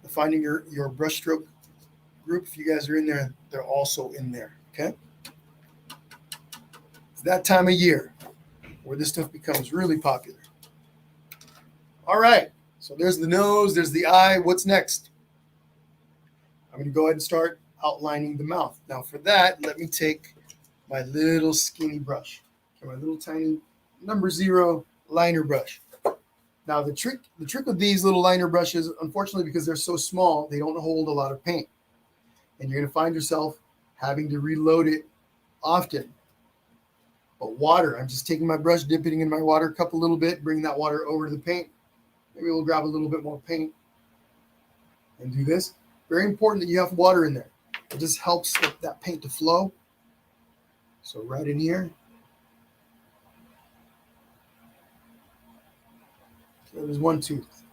the Finding Your Brushstroke group, if you guys are in there, they're also in there. Okay. It's that time of year where this stuff becomes really popular. All right. So there's the nose, there's the eye. What's next? I'm going to go ahead and start outlining the mouth. Now for that, let me take my little skinny brush. Okay, my little tiny number 0 liner brush. Now the trick with these little liner brushes, unfortunately, because they're so small, they don't hold a lot of paint. And you're going to find yourself having to reload it often. But water, I'm just taking my brush, dipping it in my water cup a little bit, bring that water over to the paint. Maybe we'll grab a little bit more paint and do this. Very important that you have water in there. It just helps that paint to flow. So right in here. So there's one tooth.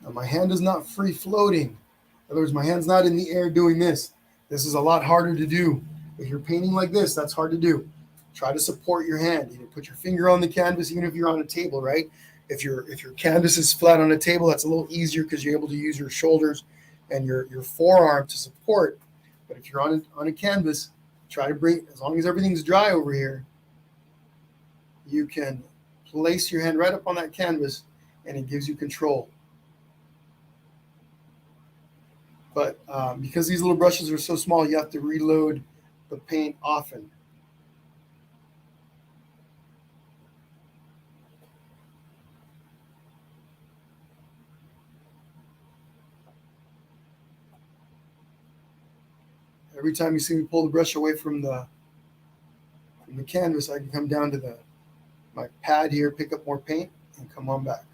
Now my hand is not free floating. In other words, my hand's not in the air doing this. This is a lot harder to do. If you're painting like this, that's hard to do. Try to support your hand. You know, put your finger on the canvas, even if you're on a table, right? If your canvas is flat on a table, that's a little easier because you're able to use your shoulders and your forearm to support. But if you're on a canvas, try to bring, as long as everything's dry over here, you can place your hand right up on that canvas and it gives you control. But because these little brushes are so small, you have to reload the paint often. Every time you see me pull the brush away from the canvas, I can come down to my pad here, pick up more paint, and come on back.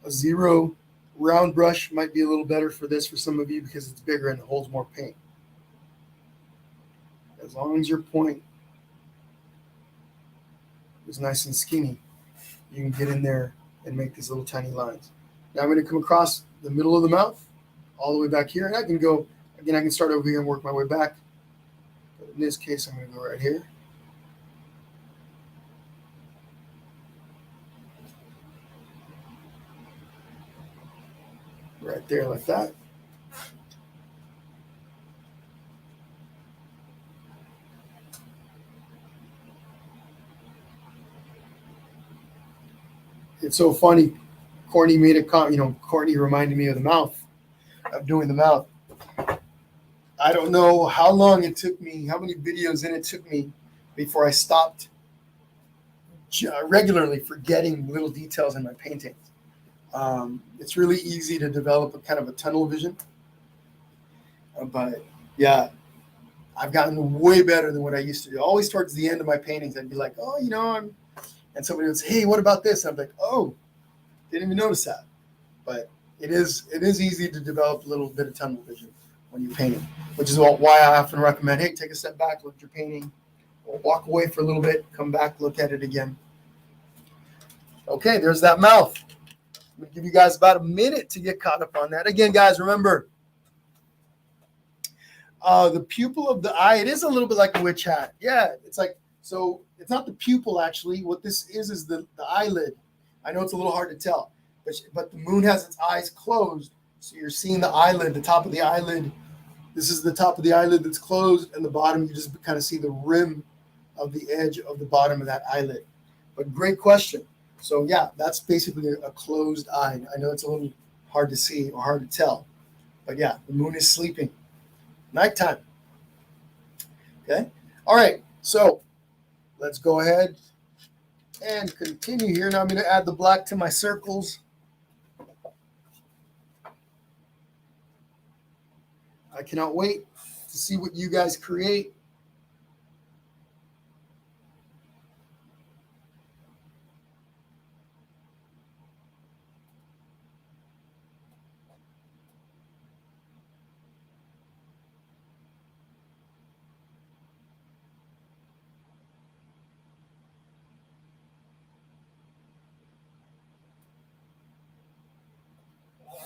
A 0 round brush might be a little better for this for some of you because it's bigger and it holds more paint. As long as your point is nice and skinny, you can get in there and make these little tiny lines. Now I'm going to come across the middle of the mouth all the way back here, and I can go, again, I can start over here and work my way back. But in this case, I'm going to go right here. Right there like that. It's so funny. Courtney made a comment, Courtney reminded me of the mouth, of doing the mouth. I don't know how long it took me, how many videos in it took me before I stopped regularly forgetting little details in my paintings. It's really easy to develop a kind of a tunnel vision. But yeah, I've gotten way better than what I used to do. Always towards the end of my paintings, I'd be like, and somebody would say, hey, what about this? And I'm like, oh, didn't even notice that. But it is easy to develop a little bit of tunnel vision when you're painting, which is why I often recommend, hey, take a step back, look at your painting, or walk away for a little bit, come back, look at it again. Okay, there's that mouth. I'm going to give you guys about a minute to get caught up on that. Again, guys, remember, the pupil of the eye, it is a little bit like a witch hat. Yeah, it's like, so it's not the pupil, actually. What this is the eyelid. I know it's a little hard to tell. but the moon has its eyes closed. So you're seeing the eyelid, the top of the eyelid. This is the top of the eyelid that's closed, and the bottom, you just kind of see the rim of the edge of the bottom of that eyelid. But great question. So yeah, that's basically a closed eye. I know it's a little hard to see or hard to tell, but yeah, the moon is sleeping. Nighttime. Okay. All right. So let's go ahead and continue here. Now I'm going to add the black to my circles. I cannot wait to see what you guys create.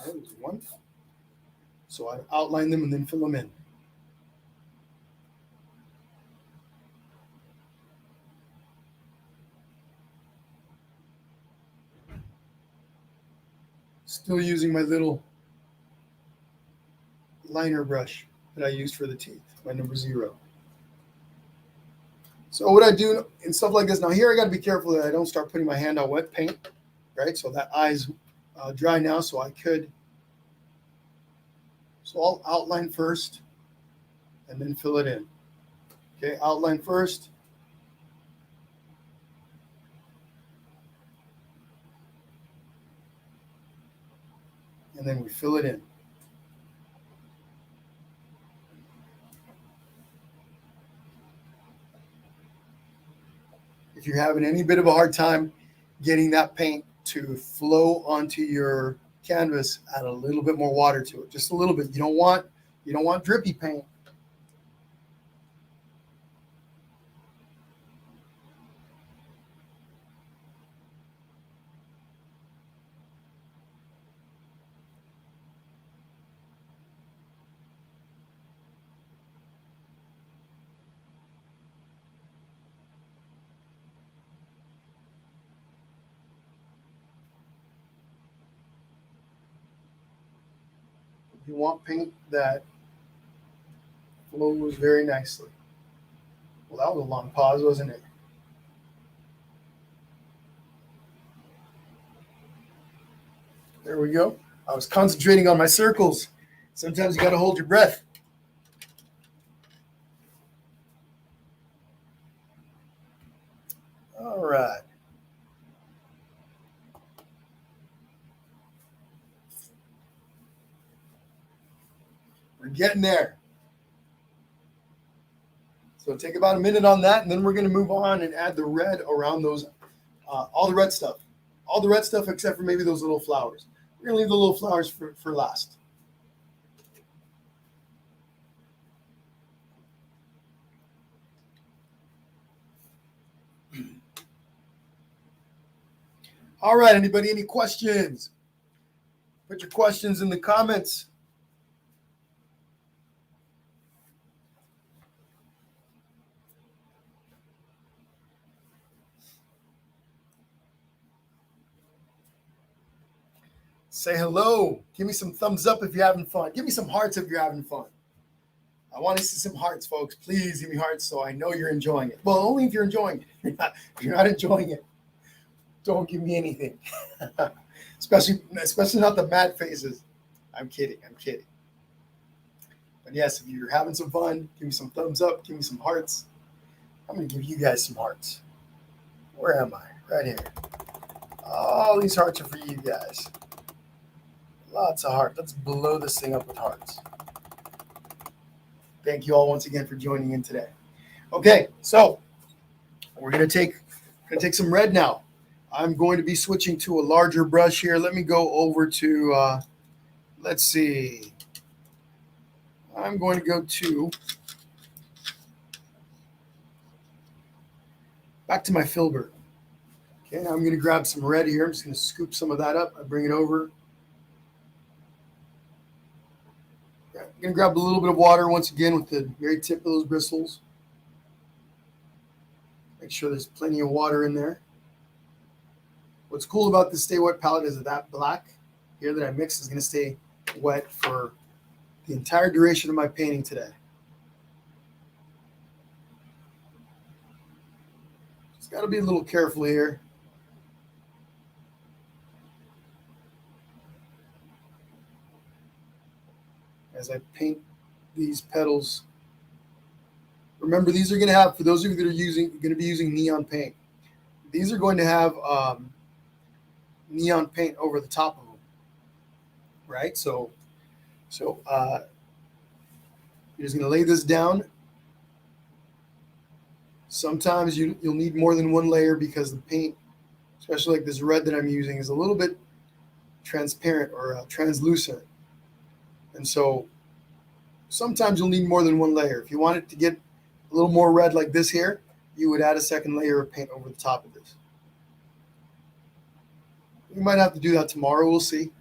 There's one. So I outline them and then fill them in. Still using my little liner brush that I used for the teeth, my number 0. So what I do in stuff like this, now here I got to be careful that I don't start putting my hand on wet paint, right? So that eye's dry now, so I could. So I'll outline first and then fill it in. Okay, outline first. And then we fill it in. If you're having any bit of a hard time getting that paint to flow onto your canvas, add a little bit more water to it, just a little bit. You don't want drippy paint. You want paint that flows very nicely. Well, that was a long pause, wasn't it? There we go. I was concentrating on my circles. Sometimes you got to hold your breath. All right. We're getting there. So take about a minute on that, and then we're going to move on and add the red around those, all the red stuff. All the red stuff except for maybe those little flowers. We're going to leave the little flowers for last. All right, anybody, any questions? Put your questions in the comments. Say hello. Give me some thumbs up if you're having fun. Give me some hearts if you're having fun. I want to see some hearts, folks. Please give me hearts so I know you're enjoying it. Well, only if you're enjoying it. If you're not enjoying it, don't give me anything. especially not the mad faces. I'm kidding. But yes, if you're having some fun, give me some thumbs up. Give me some hearts. I'm going to give you guys some hearts. Where am I? Right here. All these hearts are for you guys. Lots of hearts. Let's blow this thing up with hearts. Thank you all once again for joining in today. Okay, so we're going to take some red now. I'm going to be switching to a larger brush here. Let me go over to, let's see. I'm going to go to, back to my filbert. Okay, now I'm going to grab some red here. I'm just going to scoop some of that up. I bring it over. I'm going to grab a little bit of water once again with the very tip of those bristles. Make sure there's plenty of water in there. What's cool about this Stay Wet palette is that black here that I mixed is going to stay wet for the entire duration of my painting today. Just got to be a little careful here. As I paint these petals. Remember, these are going to have, for those of you that are going to be using neon paint, these are going to have neon paint over the top of them, right? So you're just going to lay this down. Sometimes you'll need more than one layer because the paint, especially like this red that I'm using, is a little bit transparent or translucent. And so sometimes you'll need more than one layer. If you want it to get a little more red like this here, you would add a second layer of paint over the top of this. We might have to do that tomorrow. We'll see.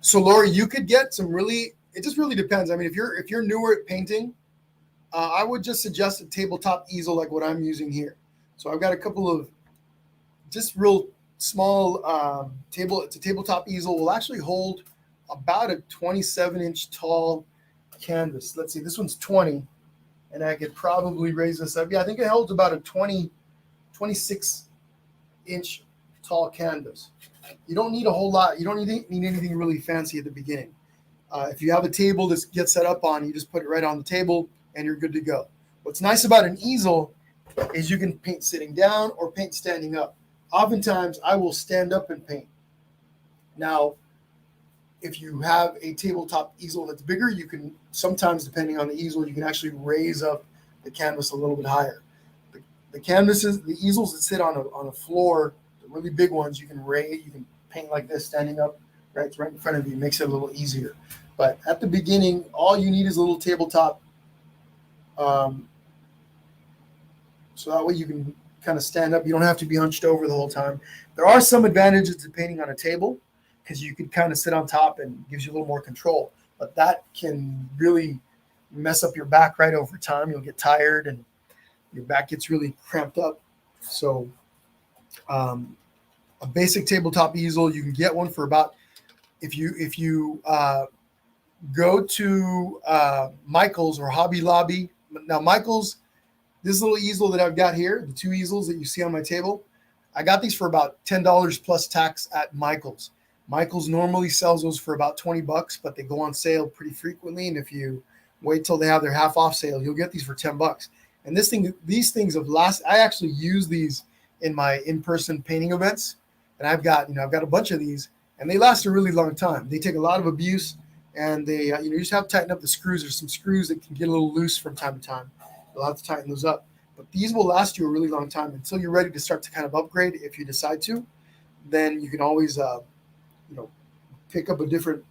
So Lori, you could get some really, it just really depends. I mean, if you're newer at painting, I would just suggest a tabletop easel like what I'm using here. So I've got a couple of just real small it's a tabletop easel. Will actually hold about a 27-inch tall canvas. Let's see, this one's 20, and I could probably raise this up. Yeah, I think it holds about a 26-inch tall canvas. You don't need a whole lot. You don't need anything really fancy at the beginning. If you have a table that gets set up on, you just put it right on the table and you're good to go. What's nice about an easel is you can paint sitting down or paint standing up. Oftentimes, I will stand up and paint. Now, if you have a tabletop easel that's bigger, you can sometimes, depending on the easel, you can actually raise up the canvas a little bit higher. The canvases, the easels that sit on a floor, the really big ones, you can paint like this standing up right in front of you. It makes it a little easier. But at the beginning, all you need is a little tabletop, so that way you can kind of stand up. You don't have to be hunched over the whole time. There are some advantages to painting on a table because you can kind of sit on top and gives you a little more control. But that can really mess up your back right over time. You'll get tired and your back gets really cramped up. So a basic tabletop easel, you can get one for about, if you go to Michael's or Hobby Lobby. Now Michael's, this little easel that I've got here, the two easels that you see on my table, I got these for about $10 plus tax at Michael's. Michael's normally sells those for about $20, but they go on sale pretty frequently. And if you wait till they have their half off sale, you'll get these for $10. And these things have lasted. I actually use these in my in-person painting events, and I've got a bunch of these, and they last a really long time. They take a lot of abuse, and they you just have to tighten up the screws. There's some screws that can get a little loose from time to time. You'll have to tighten those up. But these will last you a really long time until you're ready to start to kind of upgrade. If you decide to, then you can always pick up a different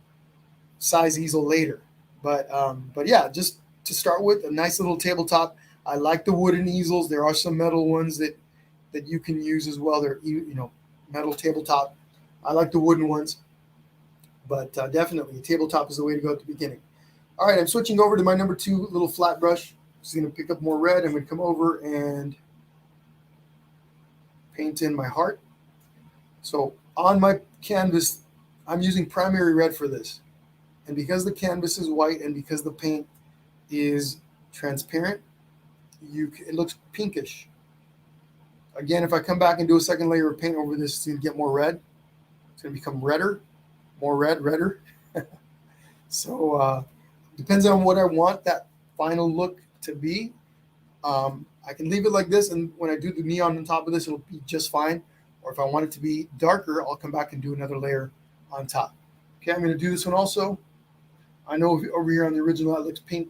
size easel later. But yeah, just to start with, a nice little tabletop. I like the wooden easels. There are some metal ones that you can use as well. They're metal tabletop. I like the wooden ones, but definitely a tabletop is the way to go at the beginning. All right, I'm switching over to my number 2 little flat brush. Just going to pick up more red. I'm going to come over and paint in my heart. So on my canvas, I'm using primary red for this. And because the canvas is white and because the paint is transparent, it looks pinkish. Again, if I come back and do a second layer of paint over this, it's going to get more red. It's going to become redder, more red, redder. So depends on what I want that final look to be. I can leave it like this, and when I do the neon on top of this, it'll be just fine. Or if I want it to be darker, I'll come back and do another layer on top. Okay, I'm going to do this one also. I know over here on the original that looks pink.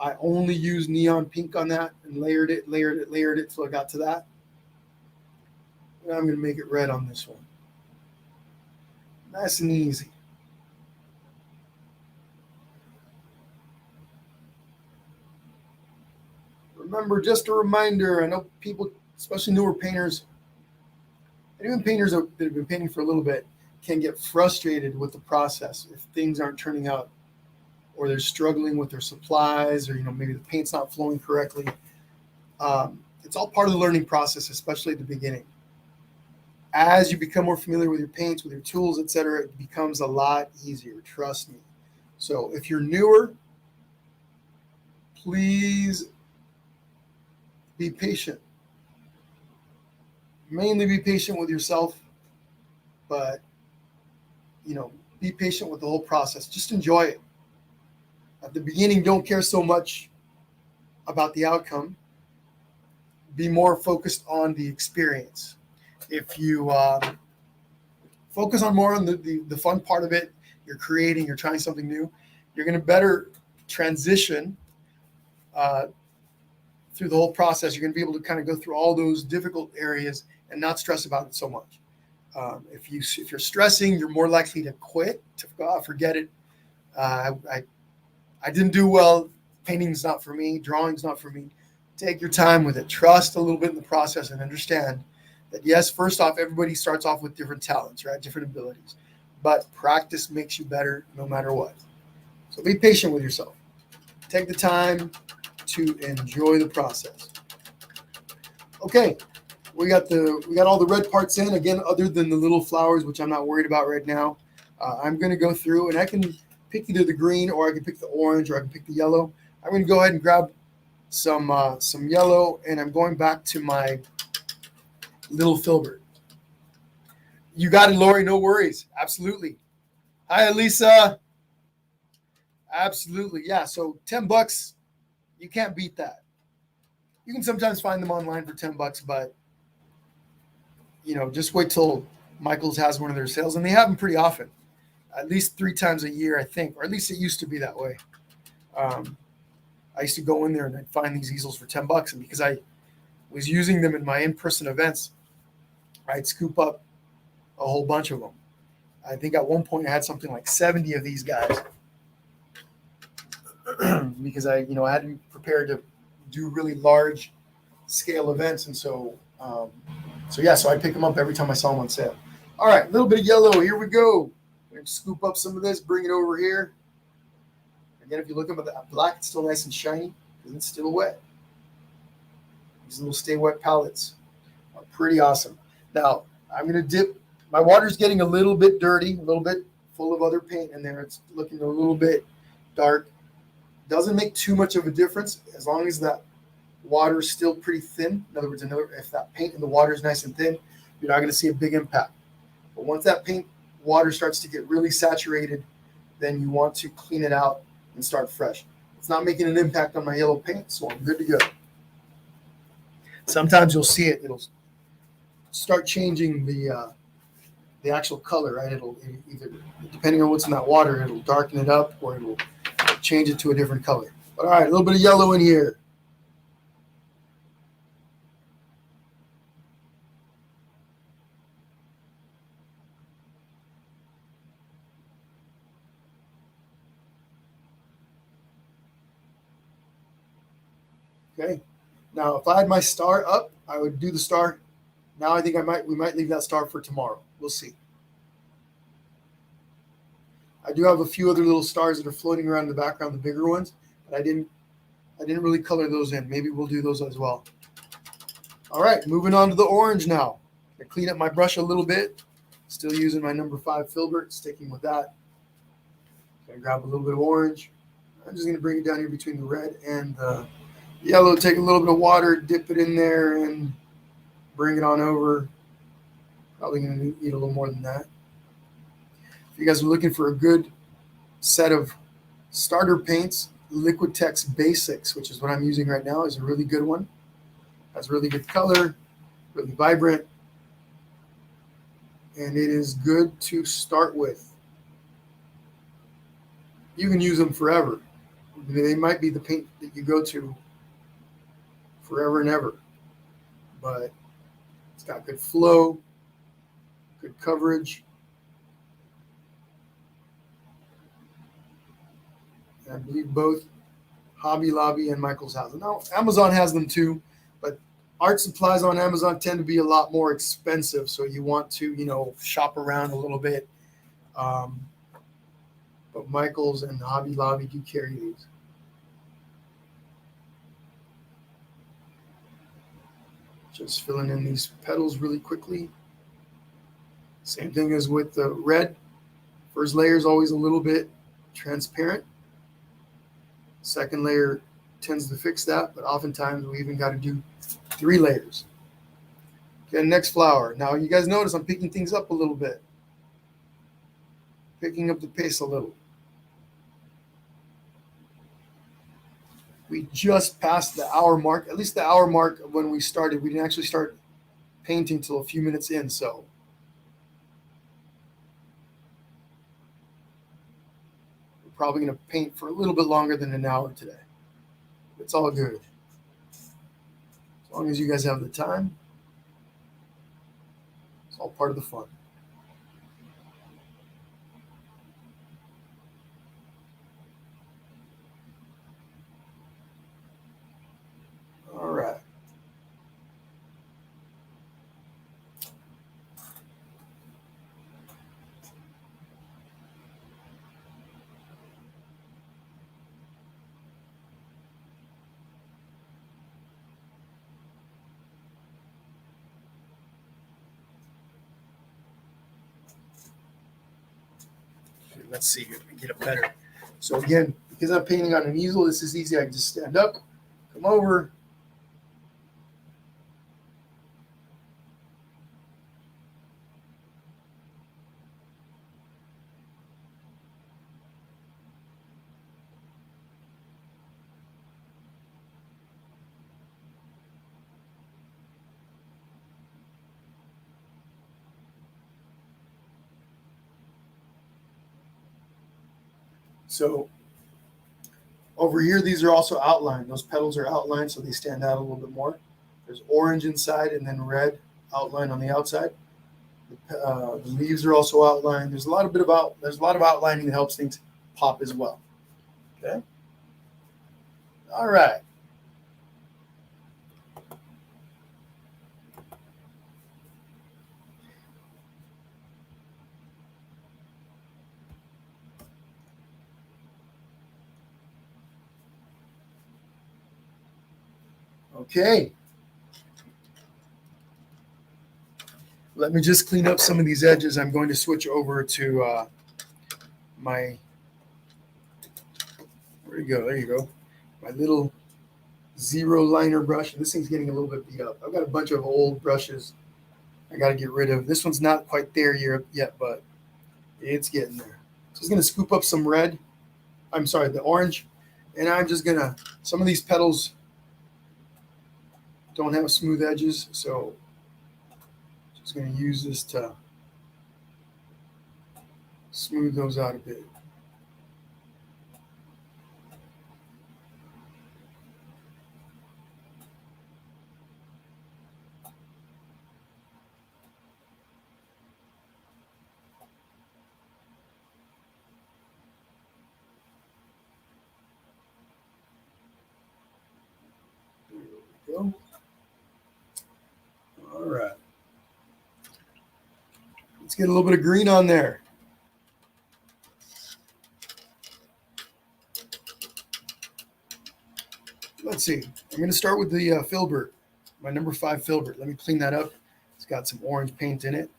I only used neon pink on that and layered it till I got to that. And I'm going to make it red on this one. Nice and easy. remember, just a reminder, I know people, especially newer painters, and even painters that have been painting for a little bit, can get frustrated with the process if things aren't turning out, or they're struggling with their supplies, or maybe the paint's not flowing correctly. It's all part of the learning process, especially at the beginning. As you become more familiar with your paints, with your tools, etc., it becomes a lot easier. Trust me. So if you're newer, please be patient. Mainly be patient with yourself, but be patient with the whole process. Just enjoy it. At the beginning, don't care so much about the outcome. Be more focused on the experience. If you focus on more on the fun part of it, you're creating, you're trying something new, you're going to better transition through the whole process. You're going to be able to kind of go through all those difficult areas and not stress about it so much. If you're stressing, you're more likely to quit, to forget it. I didn't do well. Painting's not for me. Drawing's not for me. Take your time with it. Trust a little bit in the process and understand that, yes, first off, everybody starts off with different talents, right? Different abilities. But practice makes you better no matter what. So be patient with yourself. Take the time to enjoy the process. Okay, we got all the red parts in. Again, other than the little flowers, which I'm not worried about right now. I'm going to go through, and I can pick either the green, or I can pick the orange, or I can pick the yellow. I'm going to go ahead and grab some yellow, and I'm going back to my little filbert. You got it, Lori. No worries. Absolutely. Hi, Elisa. Absolutely. Yeah. So $10, you can't beat that. You can sometimes find them online for $10, but just wait till Michael's has one of their sales, and they have them pretty often, at least 3 times a year, I think, or at least it used to be that way. I used to go in there and I'd find these easels for $10, and because I was using them in my in-person events, I'd scoop up a whole bunch of them. I think at one point I had something like 70 of these guys because I had to be prepared to do really large scale events, and so I pick them up every time I saw them on sale. All right, a little bit of yellow. Here we go. I'm going to scoop up some of this, bring it over here. Again, if you look at the black, it's still nice and shiny because it's still wet. These little stay wet palettes are pretty awesome. Now, I'm going to dip. My water's getting a little bit dirty, a little bit full of other paint in there. It's looking a little bit dark. Doesn't make too much of a difference as long as that water is still pretty thin. In other words, if that paint in the water is nice and thin, you're not going to see a big impact. But once that paint water starts to get really saturated, then you want to clean it out and start fresh. It's not making an impact on my yellow paint, so I'm good to go. Sometimes you'll see it. It'll start changing the actual color, right? It'll either, depending on what's in that water, it'll darken it up or it'll change it to a different color. But all right, a little bit of yellow in here. Okay. Now, if I had my star up, I would do the star. Now I think we might leave that star for tomorrow. We'll see. I do have a few other little stars that are floating around in the background, the bigger ones, but I didn't really color those in. Maybe we'll do those as well. All right, moving on to the orange now. I clean up my brush a little bit. Still using my number 5 filbert, sticking with that. I grab a little bit of orange. I'm just going to bring it down here between the red and the yellow. Take a little bit of water, dip it in there, and bring it on over. Probably going to need a little more than that. If you guys are looking for a good set of starter paints, Liquitex Basics, which is what I'm using right now, is a really good one. Has really good color, really vibrant, and it is good to start with. You can use them forever. They might be the paint that you go to forever and ever, but it's got good flow, good coverage. And I believe both Hobby Lobby and Michael's House. Now, Amazon has them too, but art supplies on Amazon tend to be a lot more expensive. So you want to, shop around a little bit. But Michael's and Hobby Lobby do carry these. Just filling in these petals really quickly. Same thing as with the red. First layer is always a little bit transparent. Second layer tends to fix that, but oftentimes we even got to do 3 layers. Okay, next flower. Now you guys notice I'm picking things up a little bit. Picking up the pace a little. We just passed the hour mark, at least the hour mark when we started. We didn't actually start painting till a few minutes in, so we're probably going to paint for a little bit longer than an hour today. It's all good. As long as you guys have the time, it's all part of the fun. All right. Let's see here. Let me get it better. So again, because I'm painting on an easel, this is easy. I can just stand up, come over. So over here, these are also outlined. Those petals are outlined, so they stand out a little bit more. There's orange inside and then red outline on the outside. The leaves are also outlined. There's a lot of outlining that helps things pop as well. Okay. All right. Okay. Let me just clean up some of these edges. I'm going to switch over to my, where you go? There you go. My little zero liner brush. This thing's getting a little bit beat up. I've got a bunch of old brushes I got to get rid of. This one's not quite there yet, but it's getting there. So I'm going to scoop up some red. I'm sorry, the orange. And I'm just going to, some of these petals don't have smooth edges, so just going to use this to smooth those out a bit. There we go. All right. Let's get a little bit of green on there. Let's see. I'm going to start with the filbert, my number 5 filbert. Let me clean that up. It's got some orange paint in it.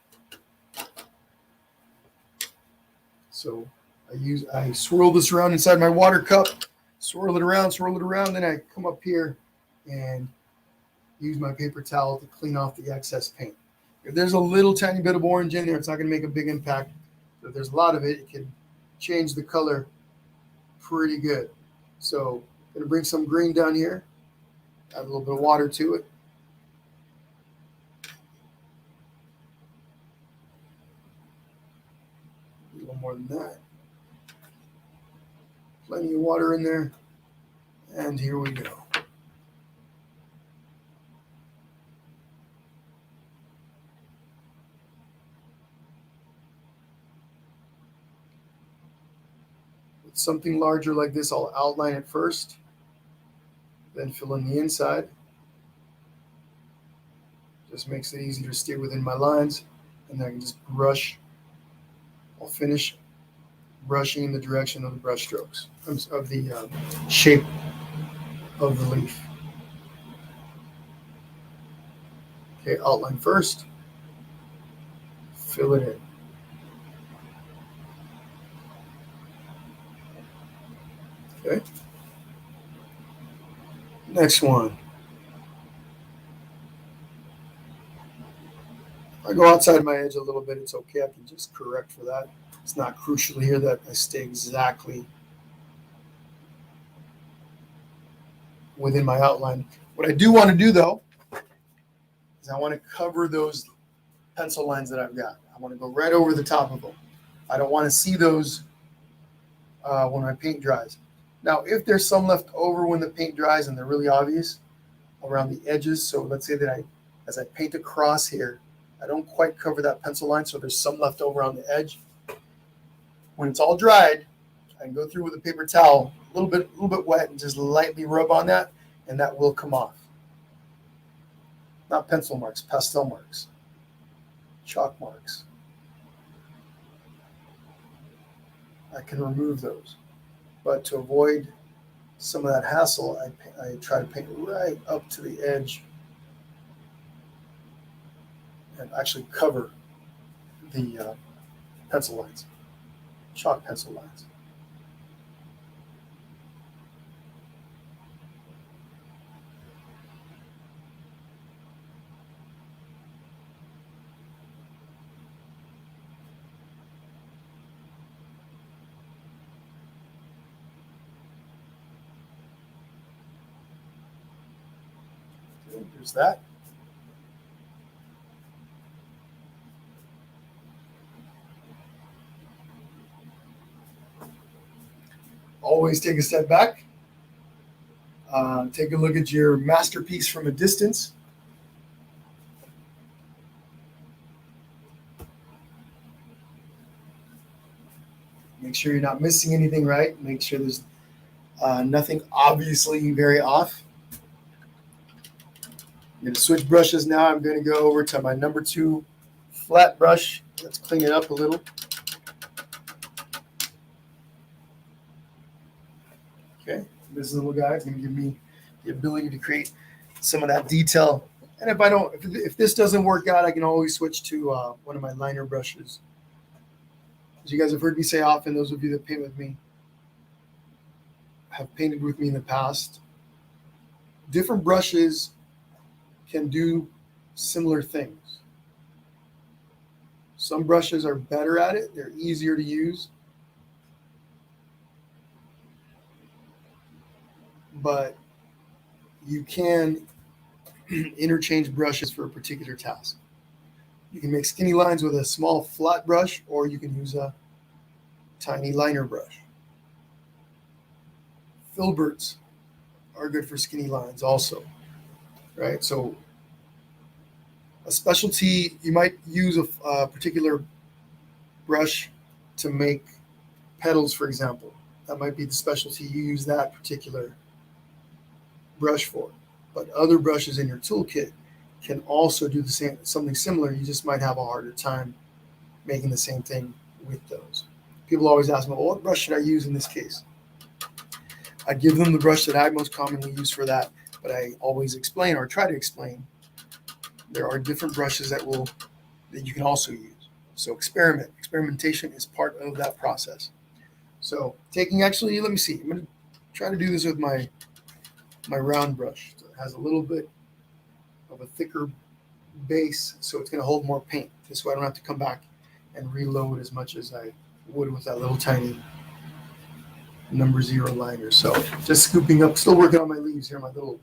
So I swirl this around inside my water cup, swirl it around, then I come up here and use my paper towel to clean off the excess paint. If there's a little tiny bit of orange in there, it's not going to make a big impact. But if there's a lot of it, it can change the color pretty good. So I'm going to bring some green down here, add a little bit of water to it. A little more than that. Plenty of water in there. And here we go. With something larger like this, I'll outline it first. then fill in the inside. Just makes it easier to stay within my lines, and then I can just brush. I'll finish brushing in the direction of the brush strokes, of the shape of the leaf. Okay, outline first, fill it in. Okay, next one. If I go outside my edge a little bit, it's okay. I can just correct for that. It's not crucial here that I stay exactly within my outline. What I do want to do, though, is I want to cover those pencil lines that I've got. I want to go right over the top of them. I don't want to see those when my paint dries. Now, if there's some left over when the paint dries and they're really obvious around the edges, so let's say that as I paint across here, I don't quite cover that pencil line, so there's some left over on the edge. When it's all dried, I can go through with a paper towel, a little bit wet, and just lightly rub on that, and that will come off. Not pencil marks, pastel marks, chalk marks. I can remove those. But to avoid some of that hassle, I try to paint right up to the edge and actually cover the pencil lines, chalk pencil lines. Okay, there's that. Always take a step back. Take a look at your masterpiece from a distance. Make sure you're not missing anything, right? Make sure there's nothing obviously very off. I'm going to switch brushes now. I'm going to go over to my number 2 flat brush. Let's clean it up a little. Okay, this little guy is going to give me the ability to create some of that detail. And if this doesn't work out, I can always switch to one of my liner brushes. As you guys have heard me say often, those of you that paint with me have painted with me in the past, different brushes can do similar things. Some brushes are better at it. They're easier to use. But you can interchange brushes for a particular task. You can make skinny lines with a small flat brush, or you can use a tiny liner brush. Filberts are good for skinny lines also, right? So a specialty, you might use a particular brush to make petals, for example. That might be the specialty you use that particular brush for. But other brushes in your toolkit can also do the same, something similar. You just might have a harder time making the same thing with those. People always ask me, well, what brush should I use in this case? I give them the brush that I most commonly use for that, but I always explain, or try to explain, there are different brushes that you can also use. So experimentation is part of that process. So let me see, I'm going to try to do this with my round brush. So it has a little bit of a thicker base, so it's going to hold more paint. This way I don't have to come back and reload as much as I would with that little tiny number 0 liner. So just scooping up, still working on my leaves here, my little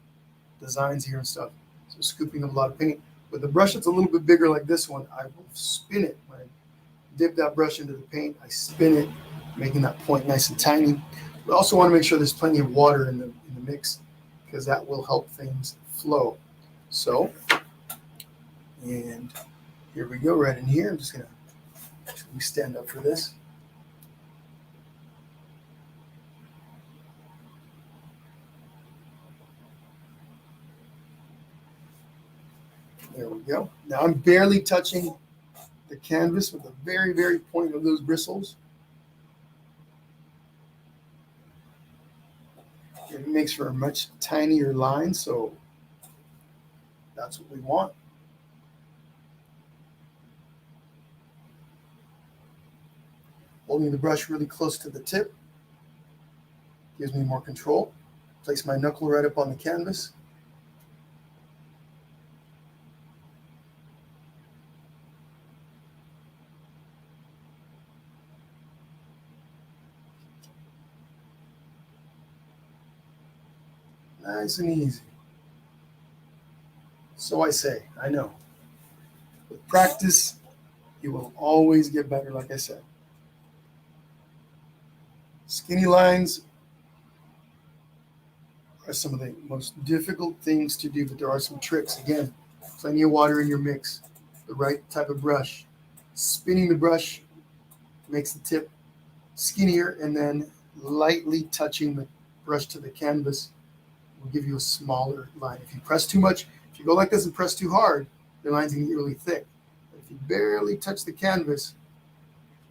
designs here and stuff. So scooping up a lot of paint. With the brush that's a little bit bigger like this one, I will spin it. When I dip that brush into the paint, I spin it, making that point nice and tiny. We also want to make sure there's plenty of water in the mix, because that will help things flow. So, and here we go, right in here. I'm just going to stand up for this. There we go. Now I'm barely touching the canvas with the very, very point of those bristles. It makes for a much tinier line, so that's what we want. Holding the brush really close to the tip gives me more control. Place my knuckle right up on the canvas. Nice and easy. So I say, I know. With practice, you will always get better, like I said. Skinny lines are some of the most difficult things to do, but there are some tricks. Again, plenty of water in your mix, the right type of brush. Spinning the brush makes the tip skinnier, and then lightly touching the brush to the canvas will give you a smaller line. If you press too much, if you go like this and press too hard, your line's going to get really thick. But if you barely touch the canvas,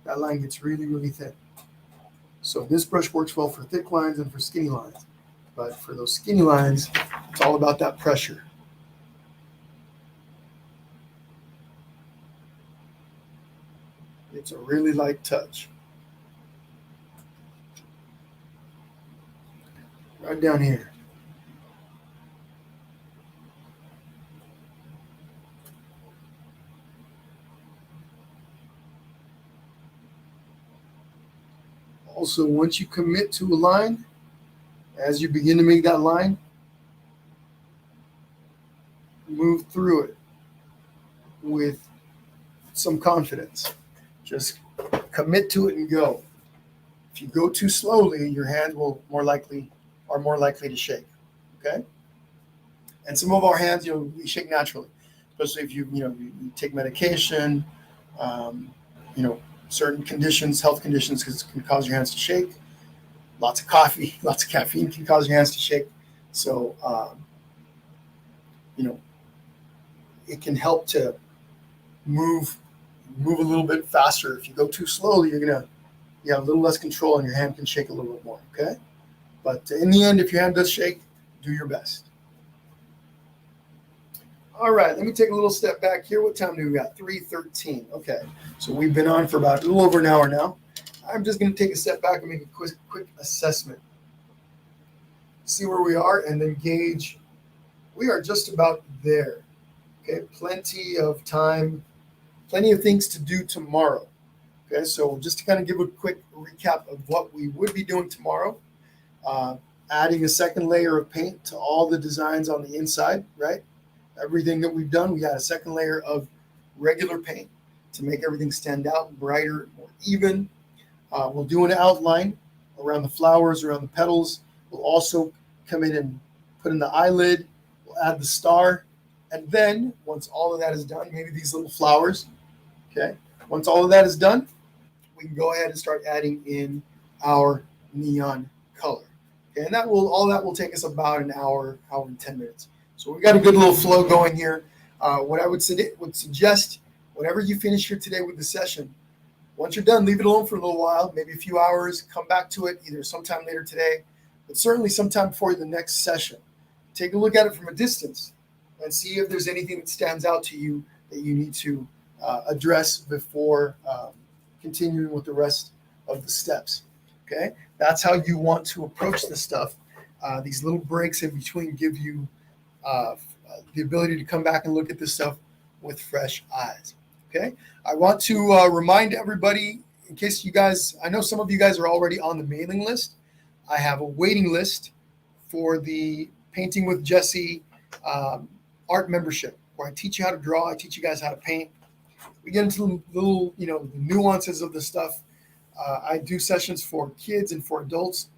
that line gets really, really thin. So this brush works well for thick lines and for skinny lines. But for those skinny lines, it's all about that pressure. It's a really light touch. Right down here. Also, once you commit to a line, as you begin to make that line, move through it with some confidence. Just commit to it and go. If you go too slowly, your hand will more likely to shake. Okay? And some of our hands, we shake naturally, especially if you take medication, certain conditions, health conditions, can cause your hands to shake. Lots of coffee, lots of caffeine can cause your hands to shake. So, it can help to move a little bit faster. If you go too slowly, you have a little less control and your hand can shake a little bit more, okay? But in the end, if your hand does shake, do your best. All right, let me take a little step back here. What time do we got? 3:13. Okay, so we've been on for about a little over an hour now. I'm just going to take a step back and make a quick assessment. See where we are and then gauge. We are just about there. Okay, plenty of time, plenty of things to do tomorrow. Okay, so just to kind of give a quick recap of what we would be doing tomorrow, adding a second layer of paint to all the designs on the inside, right? Everything that we've done, we add a second layer of regular paint to make everything stand out, brighter, more even. We'll do an outline around the flowers, around the petals. We'll also come in and put in the eyelid. We'll add the star. And then once all of that is done, maybe these little flowers, okay? Once all of that is done, we can go ahead and start adding in our neon color. Okay, and all that will take us about an hour and 10 minutes. So we've got a good little flow going here. What I would suggest, whenever you finish here today with the session, once you're done, leave it alone for a little while, maybe a few hours, come back to it either sometime later today, but certainly sometime before the next session. Take a look at it from a distance and see if there's anything that stands out to you that you need to address before continuing with the rest of the steps. Okay, that's how you want to approach this stuff. These little breaks in between give you the ability to come back and look at this stuff with fresh eyes. Okay, I want to remind everybody, in case you guys, I know some of you guys are already on the mailing list. I have a waiting list for the Painting with Jesse art membership, where I teach you how to draw, I teach you guys how to paint. We get into little, the nuances of the stuff. I do sessions for kids and for adults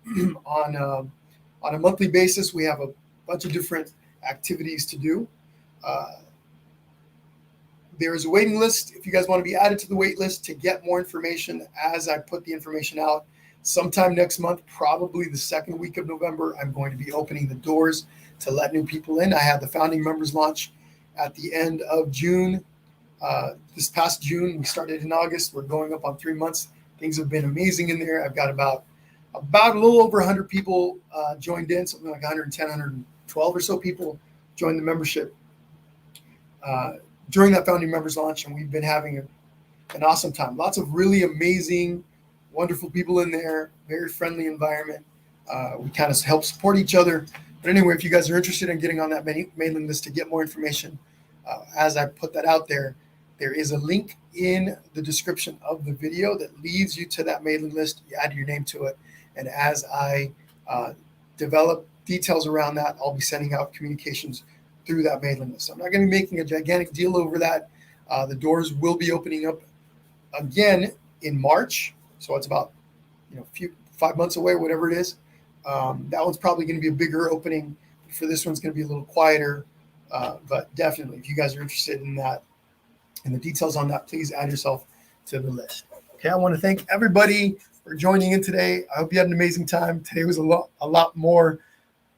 on a monthly basis. We have a bunch of different activities to do. There's a waiting list if you guys want to be added to the wait list to get more information as I put the information out. Sometime next month, probably the second week of November, I'm going to be opening the doors to let new people in. I had the founding members launch at the end of June. This past June, we started in August. We're going up on 3 months. Things have been amazing in there. I've got about a little over 100 people joined in, something like 110, 112 or so people joined the membership during that founding members launch, and we've been having an awesome time. Lots of really amazing, wonderful people in there, very friendly environment. We kind of help support each other. But anyway, if you guys are interested in getting on that mailing list to get more information, as I put that out there, there is a link in the description of the video that leads you to that mailing list. You add your name to it. And as I develop details around that, I'll be sending out communications through that mailing list. I'm not going to be making a gigantic deal over that. The doors will be opening up again in March. So it's about 5 months away, whatever it is. That one's probably going to be a bigger opening. For this one's going to be a little quieter. But definitely, if you guys are interested in that and the details on that, please add yourself to the list. Okay, I want to thank everybody for joining in today. I hope you had an amazing time. Today was a lot more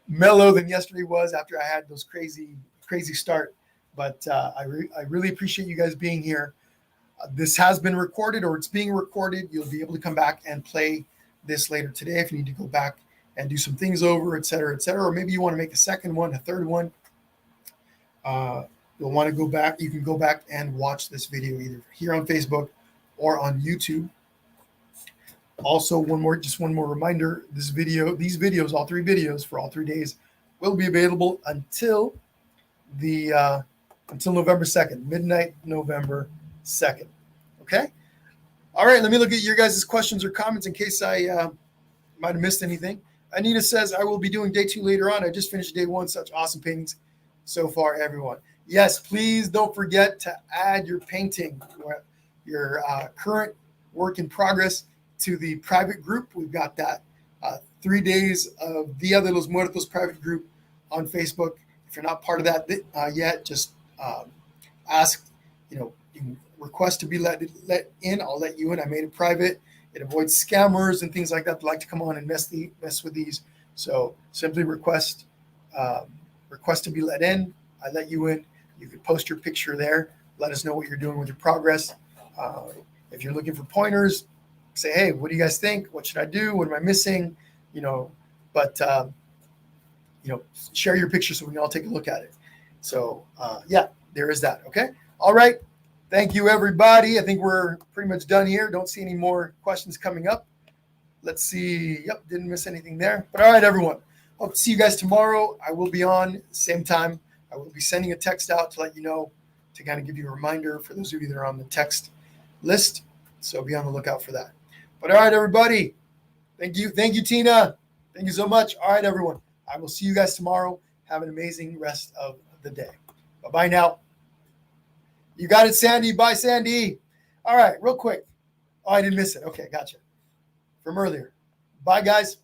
mellow than yesterday was after I had those crazy start. But I really appreciate you guys being here. This has been recorded, or it's being recorded. You'll be able to come back and play this later today if you need to go back and do some things over, et cetera, or maybe you want to make a second one, a third one. You'll want to go back. You can go back and watch this video either here on Facebook or on YouTube. Also, one more reminder: these videos, all 3 videos for all 3 days, will be available until November 2nd, midnight, November 2nd. Okay. All right. Let me look at your guys' questions or comments in case I might have missed anything. Anita says, I will be doing day 2 later on. I just finished day 1. Such awesome paintings so far, everyone. Yes, please don't forget to add your painting, your current work in progress, to the private group. We've got that 3 days of Dia de los Muertos private group on Facebook. If you're not part of that yet, just ask, you can request to be let in. I'll let you in. I made it private. It avoids scammers and things like that like to come on and mess with these. So simply request to be let in. I let you in. You can post your picture there. Let us know what you're doing with your progress. If you're looking for pointers, say, hey, what do you guys think? What should I do? What am I missing? But share your picture so we can all take a look at it. So there is that. Okay. All right. Thank you, everybody. I think we're pretty much done here. Don't see any more questions coming up. Let's see. Yep. Didn't miss anything there. But all right, everyone. Hope to see you guys tomorrow. I will be on same time. I will be sending a text out to let you know, to kind of give you a reminder for those of you that are on the text list. So be on the lookout for that. But all right, everybody. Thank you. Thank you, Tina. Thank you so much. All right, everyone. I will see you guys tomorrow. Have an amazing rest of the day. Bye-bye now. You got it, Sandy. Bye, Sandy. All right, real quick. Oh, I didn't miss it. Okay, gotcha. From earlier. Bye, guys.